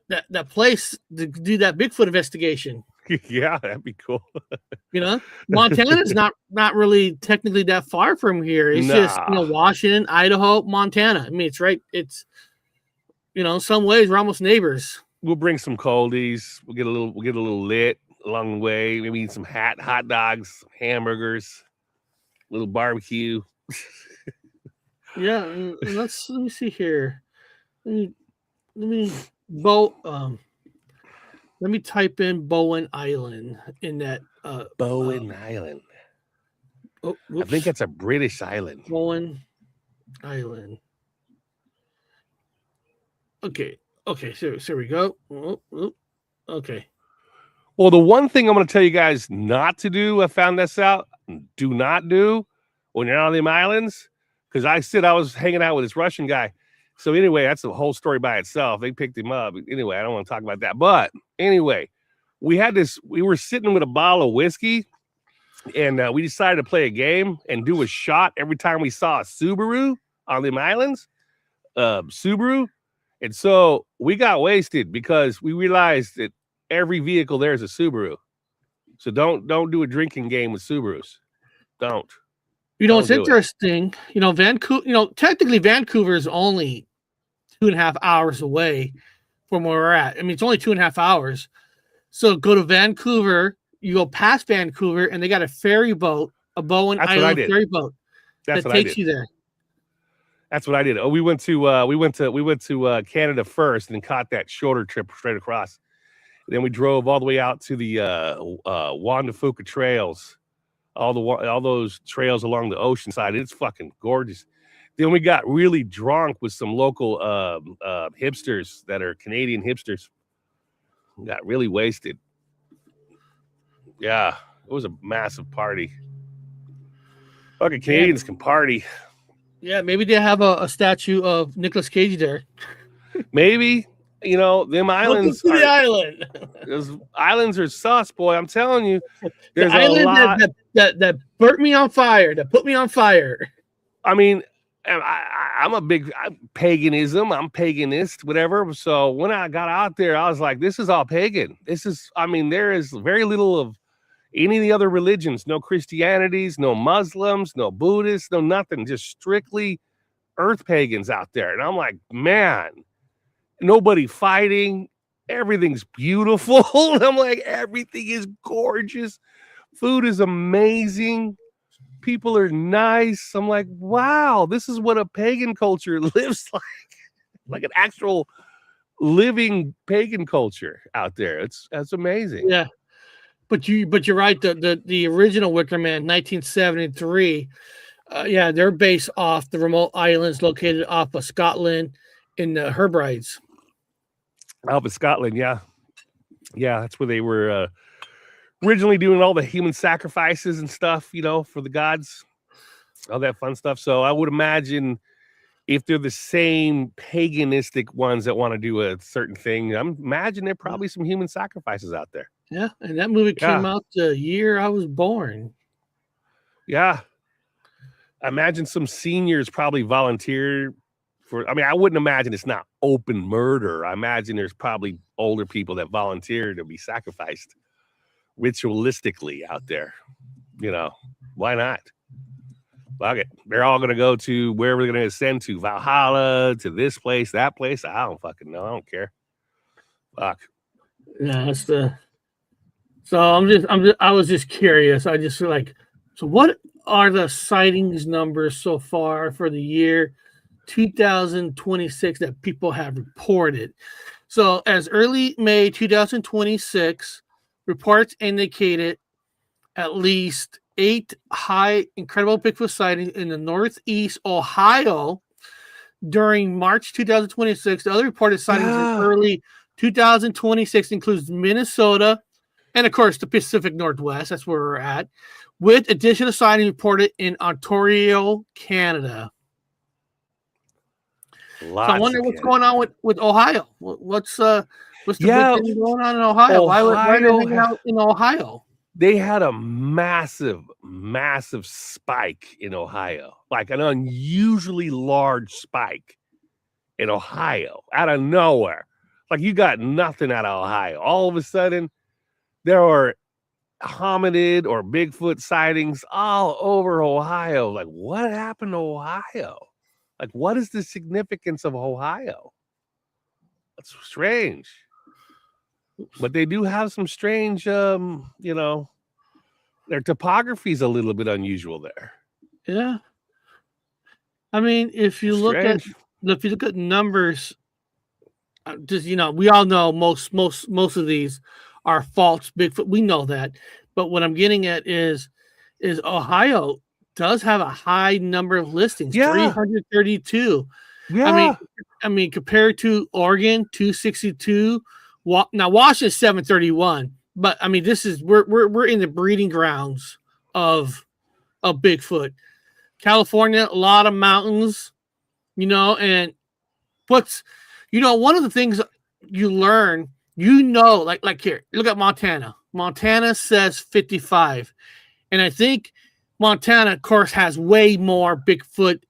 that place to do that Bigfoot investigation. Yeah, that'd be cool. You know, Montana's not really technically that far from here. It's just Washington, Idaho, Montana. I mean, it's right. It's in some ways we're almost neighbors. We'll bring some coldies. We'll get a little lit along the way. Maybe eat some hot dogs, hamburgers, a little barbecue. Yeah, and let me see here. Let me type in Bowen Island in that. Bowen Island. Oh, I think that's a British island. Bowen Island. Okay. So we go. Okay. Well, the one thing I'm going to tell you guys not to do, I found this out. Do not do when you're on them islands, because I was hanging out with this Russian guy. So anyway, that's the whole story by itself. They picked him up. Anyway, I don't want to talk about that. But anyway, we were sitting with a bottle of whiskey, and we decided to play a game and do a shot every time we saw a Subaru on them islands. Subaru. And so we got wasted because we realized that every vehicle there is a Subaru. So don't do a drinking game with Subarus. Don't. It's interesting. Vancouver. Technically, Vancouver is only 2.5 hours away from where we're at. I mean, it's only 2.5 hours. So go to Vancouver. You go past Vancouver, and they got a ferry boat, a Bowen Island ferry boat that takes you there. That's what I did. Oh, we went to Canada first, and then caught that shorter trip straight across. And then we drove all the way out to the Juan de Fuca trails. All those trails along the ocean side. It's fucking gorgeous. Then we got really drunk with some local hipsters that are Canadian hipsters. Got really wasted. Yeah, it was a massive party. Fucking Canadians can party. Yeah, maybe they have a statue of Nicolas Cage there. Maybe. Them islands. The island. Those islands are sus, boy. I'm telling you. There's the island that burnt me on fire, that put me on fire. I mean, I'm a big paganism. I'm paganist, whatever. So when I got out there, I was like, this is all pagan. There is very little of any of the other religions. No Christianities, no Muslims, no Buddhists, no nothing. Just strictly earth pagans out there. And I'm like, man, nobody fighting. Everything's beautiful. I'm like, everything is gorgeous. Food is amazing. People are nice. I'm like, wow, this is what a pagan culture lives like an actual living pagan culture out there. That's amazing. Yeah, but you're right. The original Wicker Man, 1973. They're based off the remote islands located off of Scotland in the Hebrides. Out of Scotland, yeah, that's where they were. Originally doing all the human sacrifices and stuff, for the gods, all that fun stuff. So I would imagine if they're the same paganistic ones that want to do a certain thing, I imagine there are probably some human sacrifices out there. Yeah, and that movie came out the year I was born. Yeah. I imagine some seniors probably volunteer I mean, I wouldn't imagine it's not open murder. I imagine there's probably older people that volunteer to be sacrificed ritualistically out there. You know, why not? Fuck it. They're all going to go to wherever they're going to ascend to, Valhalla, to this place, that place. I don't fucking know. I don't care. Fuck. Yeah, that's the. So I was just curious. I just feel like, so what are the sightings numbers so far for the year 2026 that people have reported? So as early May 2026, reports indicated at least 8 high incredible Bigfoot sightings in the Northeast Ohio during March 2026. The other reported sightings in early 2026 includes Minnesota and, of course, the Pacific Northwest. That's where we're at, with additional sightings reported in Ontario, Canada. So I wonder what's going on with Ohio. What's the big thing going on in Ohio? Why are they hanging out in Ohio? They had a massive spike in Ohio, like an unusually large spike in Ohio out of nowhere. Like you got nothing out of Ohio. All of a sudden, there are hominid or Bigfoot sightings all over Ohio. Like, what happened to Ohio? Like, what is the significance of Ohio? That's strange. But they do have some strange, you know, their topography is a little bit unusual there. Yeah. I mean, if you look at numbers, just, you know, we all know most of these are false Bigfoot. We know that. But what I'm getting at is Ohio does have a high number of listings, 332. Yeah. I mean, compared to Oregon, 262. Now Washington 731, but I mean, this is we're in the breeding grounds of Bigfoot. California, a lot of mountains, you know, and one of the things you learn, you know, like here, look at Montana. Montana says 55, and I think Montana, of course, has way more Bigfoot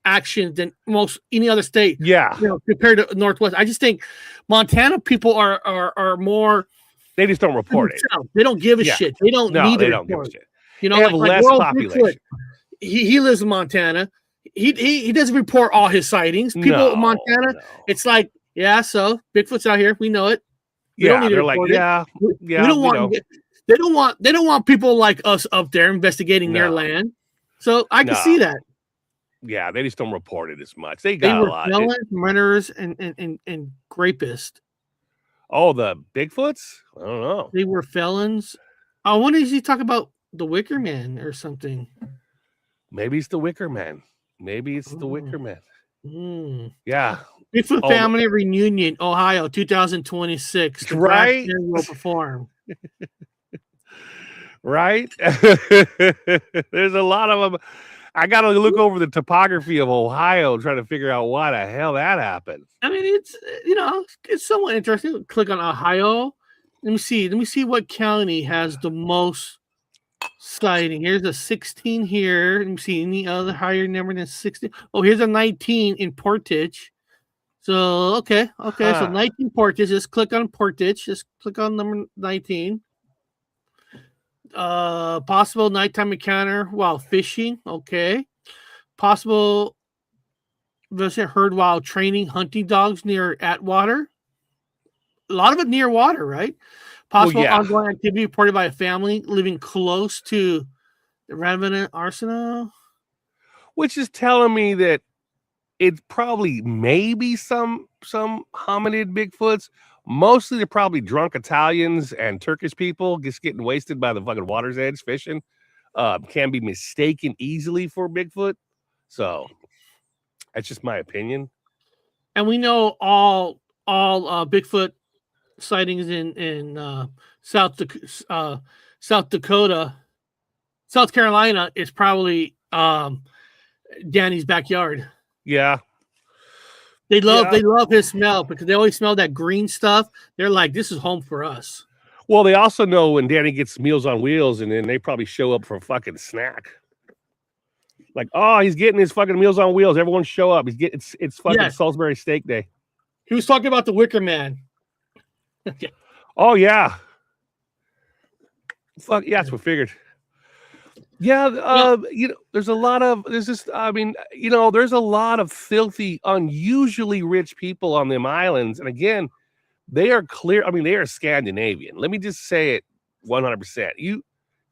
action than most any other state. Yeah, you know, compared to Northwest. I just think Montana people are more. They just don't report it. They don't give a shit. They don't need to report. Give a shit. You know, they have less population. Bigfoot, he lives in Montana. He doesn't report all his sightings. People in Montana, it's like, yeah, so Bigfoot's out here. We know it. We don't need to report it. We don't want. They don't want people like us up there investigating their land. So I can see that. Yeah, they just don't report it as much. They got a lot. Felons, murderers, and rapists. Oh, the Bigfoots? I don't know. They were felons. I wonder if he talk about the Wicker Man or something. Maybe it's the Wicker Man. The Wicker Man. Mm. Yeah. Bigfoot Family Reunion, Ohio, 2026. Right. Will perform. Right. There's a lot of them. I got to look over the topography of Ohio, trying to figure out why the hell that happened. I mean, it's, you know, it's somewhat interesting. Click on Ohio. Let me see what county has the most sighting. Here's a 16 here. Let me see any other higher number than 16. Oh, here's a 19 in Portage. So, okay. So 19 Portage. Just click on Portage. Just click on number 19. Possible nighttime encounter while fishing. Okay. Possible visit heard while training hunting dogs near Atwater. A lot of it near water, right? Possible ongoing activity reported by a family living close to the Revenant Arsenal. Which is telling me that it's probably maybe some hominid Bigfoots. Mostly they're probably drunk Italians and Turkish people just getting wasted by the fucking water's edge fishing. Can be mistaken easily for Bigfoot. So that's just my opinion. And we know all Bigfoot sightings in South Dakota, South Carolina is probably Danny's backyard. Yeah. They love his smell because they always smell that green stuff. They're like, this is home for us. Well, they also know when Danny gets Meals on Wheels, and then they probably show up for a fucking snack. Like, oh, he's getting his fucking Meals on Wheels. Everyone show up. It's fucking Salisbury Steak Day. He was talking about the Wicker Man. Oh yeah. Fuck yeah, that's what I figured. Yeah, there's a lot of there's a lot of filthy, unusually rich people on them islands. And again, they are clear. I mean, they are Scandinavian. Let me just say it 100%.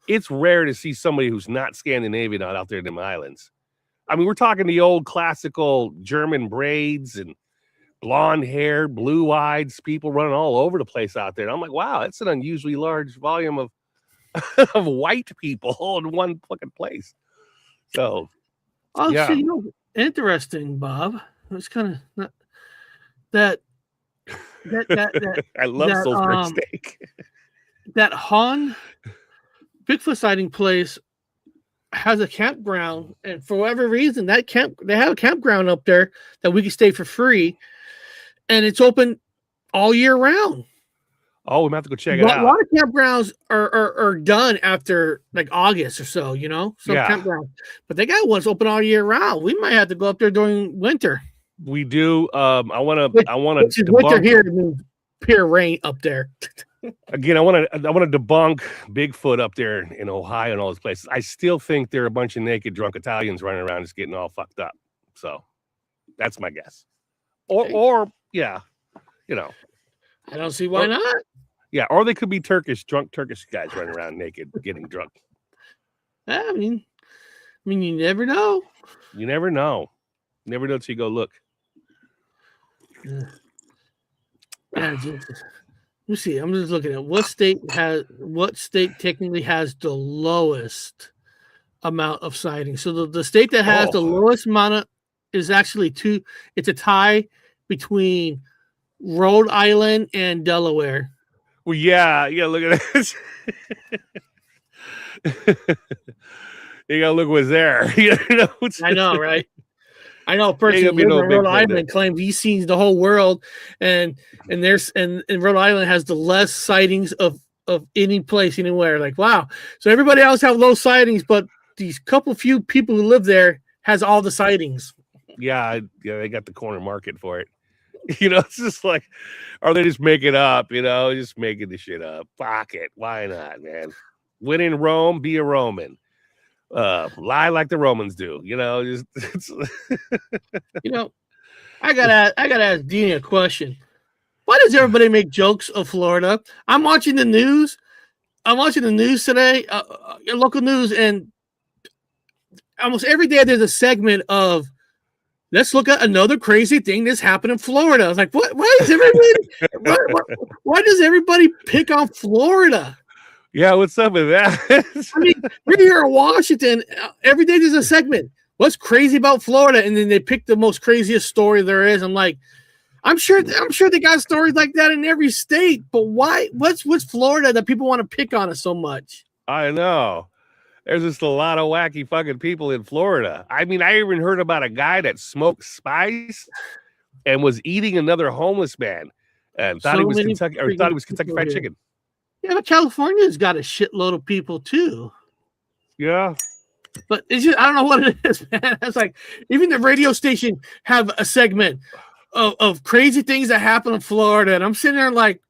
It's rare to see somebody who's not Scandinavian out there in them islands. I mean, we're talking the old classical German braids and blonde hair, blue-eyed people running all over the place out there. And I'm like, wow, that's an unusually large volume of of white people in one fucking place. So, yeah. Interesting, Bob. It's kind of that. I love Salisbury steak. That Han Bigfoot sighting place has a campground, and for whatever reason, they have a campground up there that we can stay for free, and it's open all year round. Oh, we might have to go check it out. A lot of campgrounds are done after like August or so, some campgrounds, but they got ones open all year round. We might have to go up there during winter. We do. I want to winter here means pure rain up there. Again, I want to debunk Bigfoot up there in Ohio and all those places. I still think there are a bunch of naked, drunk Italians running around just getting all fucked up. So that's my guess. Or yeah, I don't see why not. Yeah, or they could be drunk Turkish guys running around naked, getting drunk. I mean, you never know. You never know. Never know till you go look. You see, I'm just looking at what state technically has the lowest amount of sightings. So the state that has the lowest amount is actually it's a tie between Rhode Island and Delaware. Well, yeah, look at this. You gotta look what's there. I know, right? I know a person who lives in Rhode Island claims he's seen the whole world, and Rhode Island has the less sightings of any place anywhere. Like, wow. So everybody else have low sightings, but these few people who live there has all the sightings. Yeah, they got the corner market for it. It's just like, or they just make it up, just making the shit up. Fuck it. Why not, man? When in Rome, be a Roman. Lie like the Romans do, I gotta ask Deanie a question. Why does everybody make jokes of Florida? I'm watching the news today, local news, and almost every day there's a segment of, let's look at another crazy thing that's happened in Florida. I was like, why does everybody pick on Florida? Yeah, what's up with that? I mean, we're here in Washington. Every day there's a segment. What's crazy about Florida? And then they pick the most craziest story there is. I'm like, I'm sure they got stories like that in every state. But why? What's Florida that people want to pick on it so much? I know. There's just a lot of wacky fucking people in Florida. I mean, I even heard about a guy that smoked spice and was eating another homeless man and thought he was Kentucky Fried Chicken. Yeah, but California's got a shitload of people too. Yeah. But it's just, I don't know what it is, man. It's like, even the radio station have a segment of crazy things that happen in Florida. And I'm sitting there like,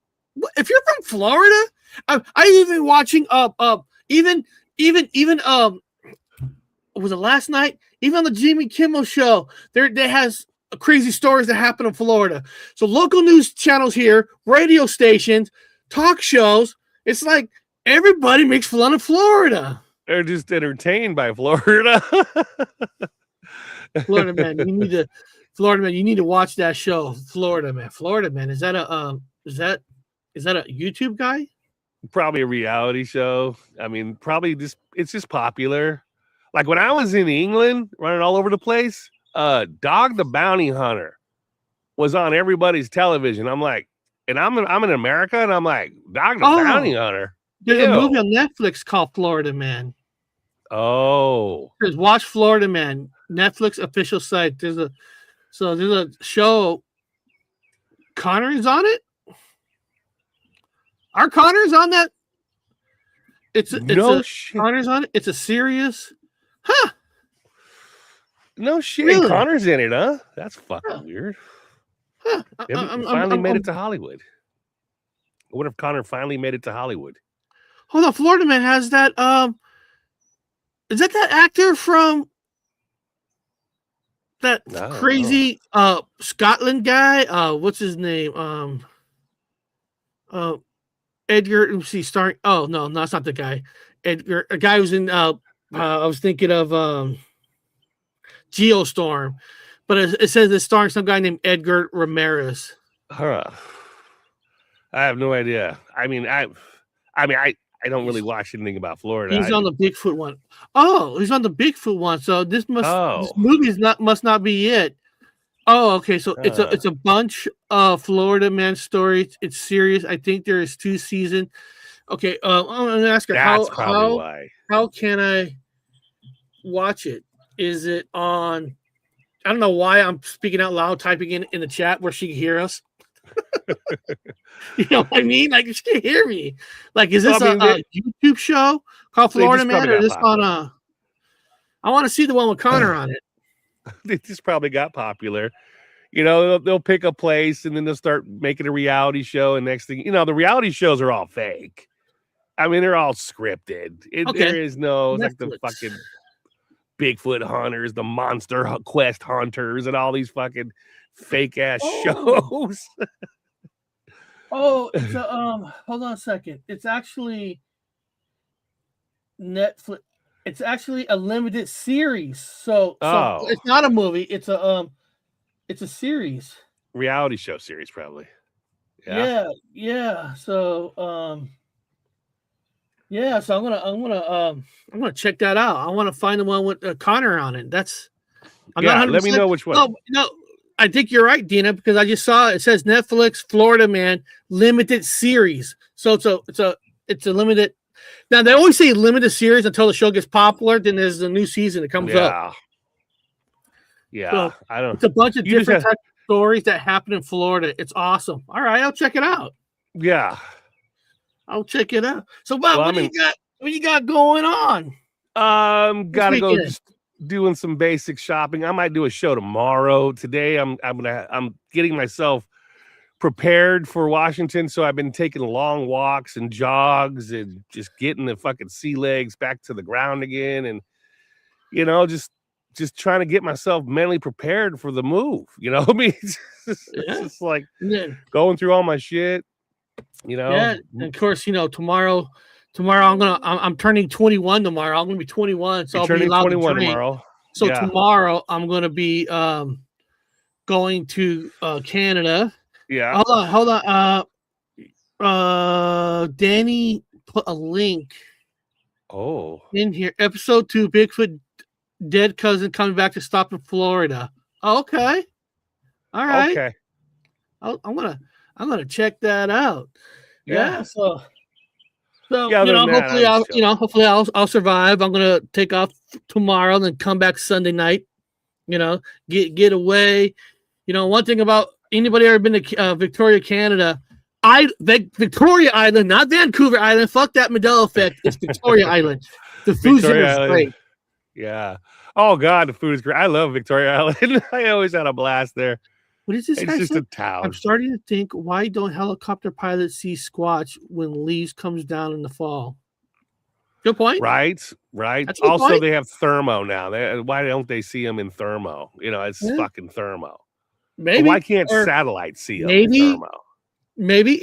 if you're from Florida, I even watching even was it last night? Even on the Jimmy Kimmel show, they has crazy stories that happen in Florida. So local news channels here, radio stations, talk shows. It's like everybody makes fun of Florida. They're just entertained by Florida. Florida man, you need to watch that show. Florida man. Is that a YouTube guy? Probably a reality show. I mean, it's just popular. Like when I was in England running all over the place, Dog the Bounty Hunter was on everybody's television. I'm like, and I'm in America, and I'm like, Dog the Bounty Hunter. There's a movie on Netflix called Florida Man. Oh. Just watch Florida Man. Netflix official site. There's a show. Connor is on it. Our Connor's on that. Connor's on it. It's a serious. Huh. No shit. Really? Connor's in it, huh? That's fucking Huh. weird. Huh. Finally made it to Hollywood. I wonder if Connor finally made it to Hollywood. Hold on, Florida Man has that. Is that actor from that crazy Scotland guy? What's his name? Edgar. Let's see, starring. Oh no, it's not the guy. Edgar, a guy who's in. I was thinking of Geostorm, but it says it's starring some guy named Edgar Ramirez. Huh. I have no idea. I don't really watch anything about Florida. He's on the Bigfoot one. Oh, he's on the Bigfoot one. So this movie must not be it. Oh, okay. So it's a bunch of Florida Man stories. It's serious. I think there is 2 seasons. Okay. I'm gonna ask her how can I watch it? Is it on? I don't know why I'm speaking out loud, typing in the chat where she can hear us. You know what I mean? Like she can hear me. Like, is this a YouTube show called Florida Man, or is this on a? I want to see the one with Connor on it. They just probably got popular. You know, they'll pick a place and then they'll start making a reality show. And next thing, you know, the reality shows are all fake. I mean, they're all scripted. There is no like the fucking Bigfoot hunters, the Monster Quest hunters, and all these fucking fake ass shows. It's a hold on a second. It's actually Netflix. It's actually a limited series. So it's not a movie. It's a series. Reality show series, probably. Yeah. So so I'm gonna check that out. I want to find the one with Connor on it. Let me know which one. No, I think you're right, Dina, because I just saw it says Netflix Florida Man limited series. So it's a limited. Now they always say limited series until the show gets popular. Then there's a new season that comes up. Yeah, so I don't. It's a bunch of different types of stories that happen in Florida. It's awesome. All right, I'll check it out. Yeah, I'll check it out. So, Bob, what do you got going on? Gotta go just doing some basic shopping. I might do a show tomorrow. Today, I'm getting myself prepared for Washington. So I've been taking long walks and jogs and just getting the fucking sea legs back to the ground again, and you know, just trying to get myself mentally prepared for the move. You know, I mean, it's just like going through all my shit. You know, and of course, you know, tomorrow I'm turning 21 tomorrow. I'm gonna be 21, so I'll be allowed 21 to drink tomorrow. So tomorrow I'm gonna be going to Canada. Yeah. Hold on. Danny put a link in here. Episode 2, Bigfoot dead cousin coming back to stop in Florida. Okay. All right. Okay. I'm gonna check that out. Yeah. So yeah, you know, hopefully I'll survive. I'm gonna take off tomorrow and then come back Sunday night. You know, get away. You know, one thing about anybody ever been to Victoria, Canada, Victoria Island, not Vancouver Island. Fuck that Mandela effect. It's Victoria Island. The food's great. Yeah. Oh God, the food is great. I love Victoria Island. I always had a blast there. What is this? It's just a town. I'm starting to think, why don't helicopter pilots see Squatch when leaves comes down in the fall? Good point. Right. Also, point. They have thermo now. Why don't they see them in thermo? You know, it's fucking thermo. Maybe. But why can't satellites see them in thermo? Maybe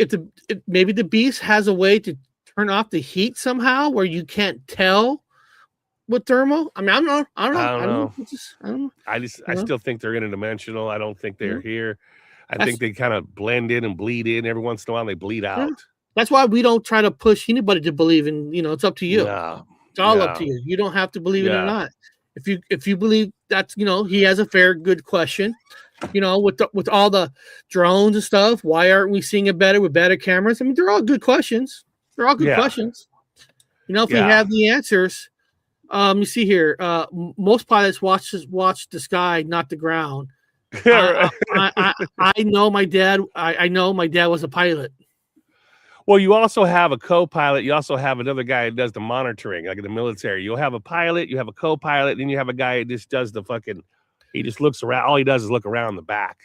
maybe the beast has a way to turn off the heat somehow where you can't tell with thermal. I mean, I don't know. I don't know. I still think they're interdimensional. I don't think they're here. I think they kind of blend in and bleed in. Every once in a while, they bleed out. That's why we don't try to push anybody to believe in. You know, it's up to you. No, it's all up to you. You don't have to believe it or not. If you believe that's, you know, he has a fair, good question. You know, with all the drones and stuff, why aren't we seeing it better with better cameras? I mean, they're all good questions. They're all good questions. You know, if we have the answers. You see here. Most pilots watch the sky, not the ground. I know my dad. I know my dad was a pilot. Well, you also have a co-pilot. You also have another guy that does the monitoring, like in the military. You'll have a pilot, you have a co-pilot, then you have a guy that just does the fucking He just looks around. All he does is look around the back.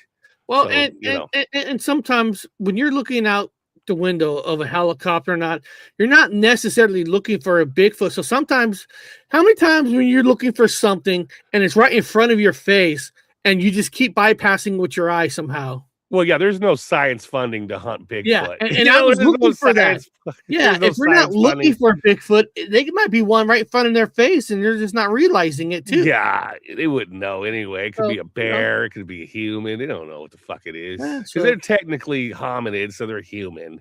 Well, So, and sometimes when you're looking out the window of a helicopter or not, you're not necessarily looking for a Bigfoot. So sometimes, how many times when you're looking for something and it's right in front of your face and you just keep bypassing with your eye somehow? Well, yeah, there's no science funding to hunt Bigfoot. Yeah, and I was looking for that. Yeah, if you're not looking for a Bigfoot, they might be one right in front of their face, and they're just not realizing it too. Yeah, they wouldn't know anyway. It could be a bear, it could be a human. They don't know what the fuck it is because they're technically hominids, so they're human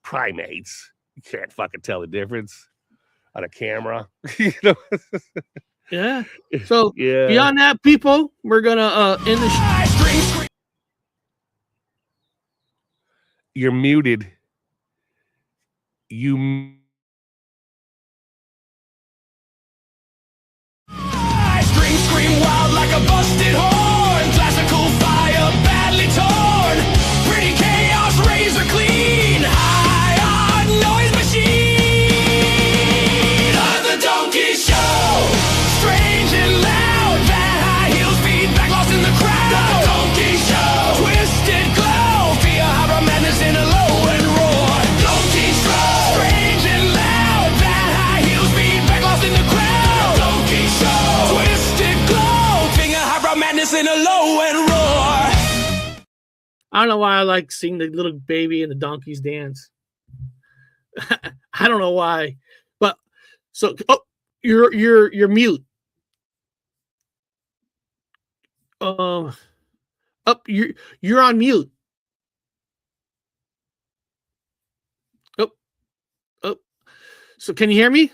primates. You can't fucking tell the difference on a camera. Yeah. So beyond that, people, we're gonna end the. You're muted. You. Scream wild like a busted horn. Classical fire badly torn. Pretty chaos razor clean. High on noise machine. The donkey show. Strange and loud. Bad high heels feedback lost in the crowd. The donkey show. Twisted glow. Fear, horror, madness in a low and roar. Donkey show. Strange and loud. Bad high heels feedback lost in the crowd. The donkey show. In a low and roar. I don't know why I like seeing the little baby and the donkeys dance. I don't know why, but so you're mute. You're on mute. Oh. So can you hear me?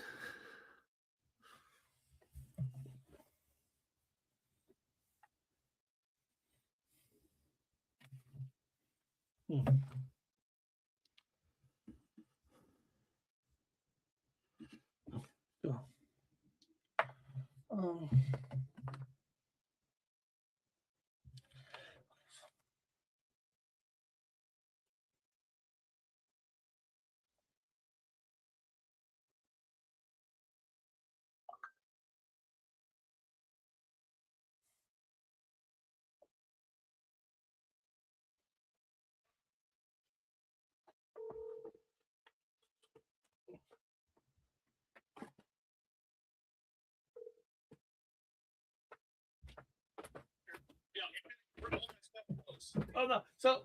Oh no! So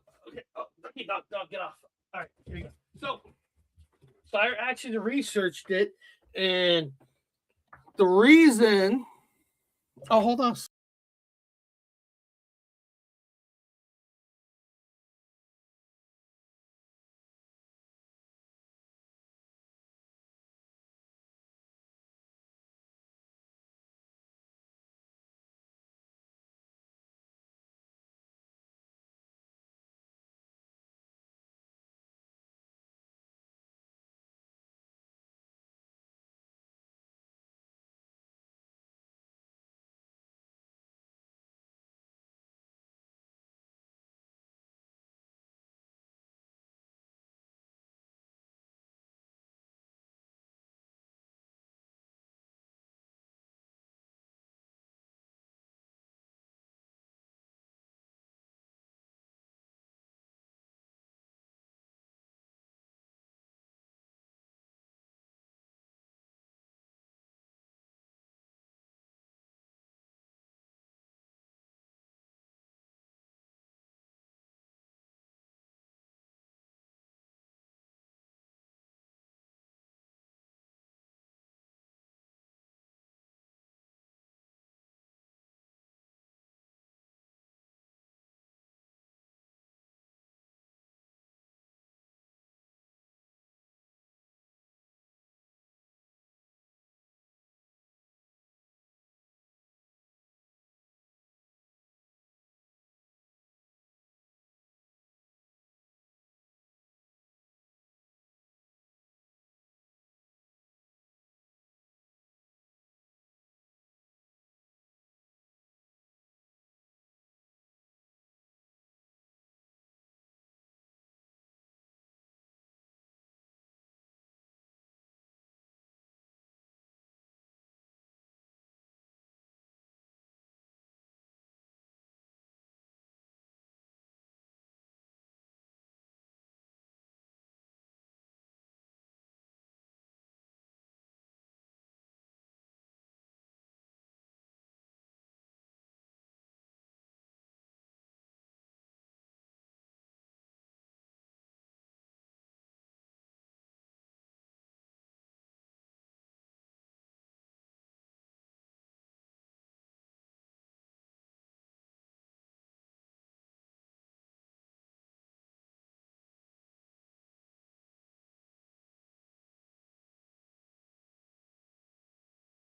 okay, dog, get off. All right, here you go. So I actually researched it, and the reason. Oh, hold on.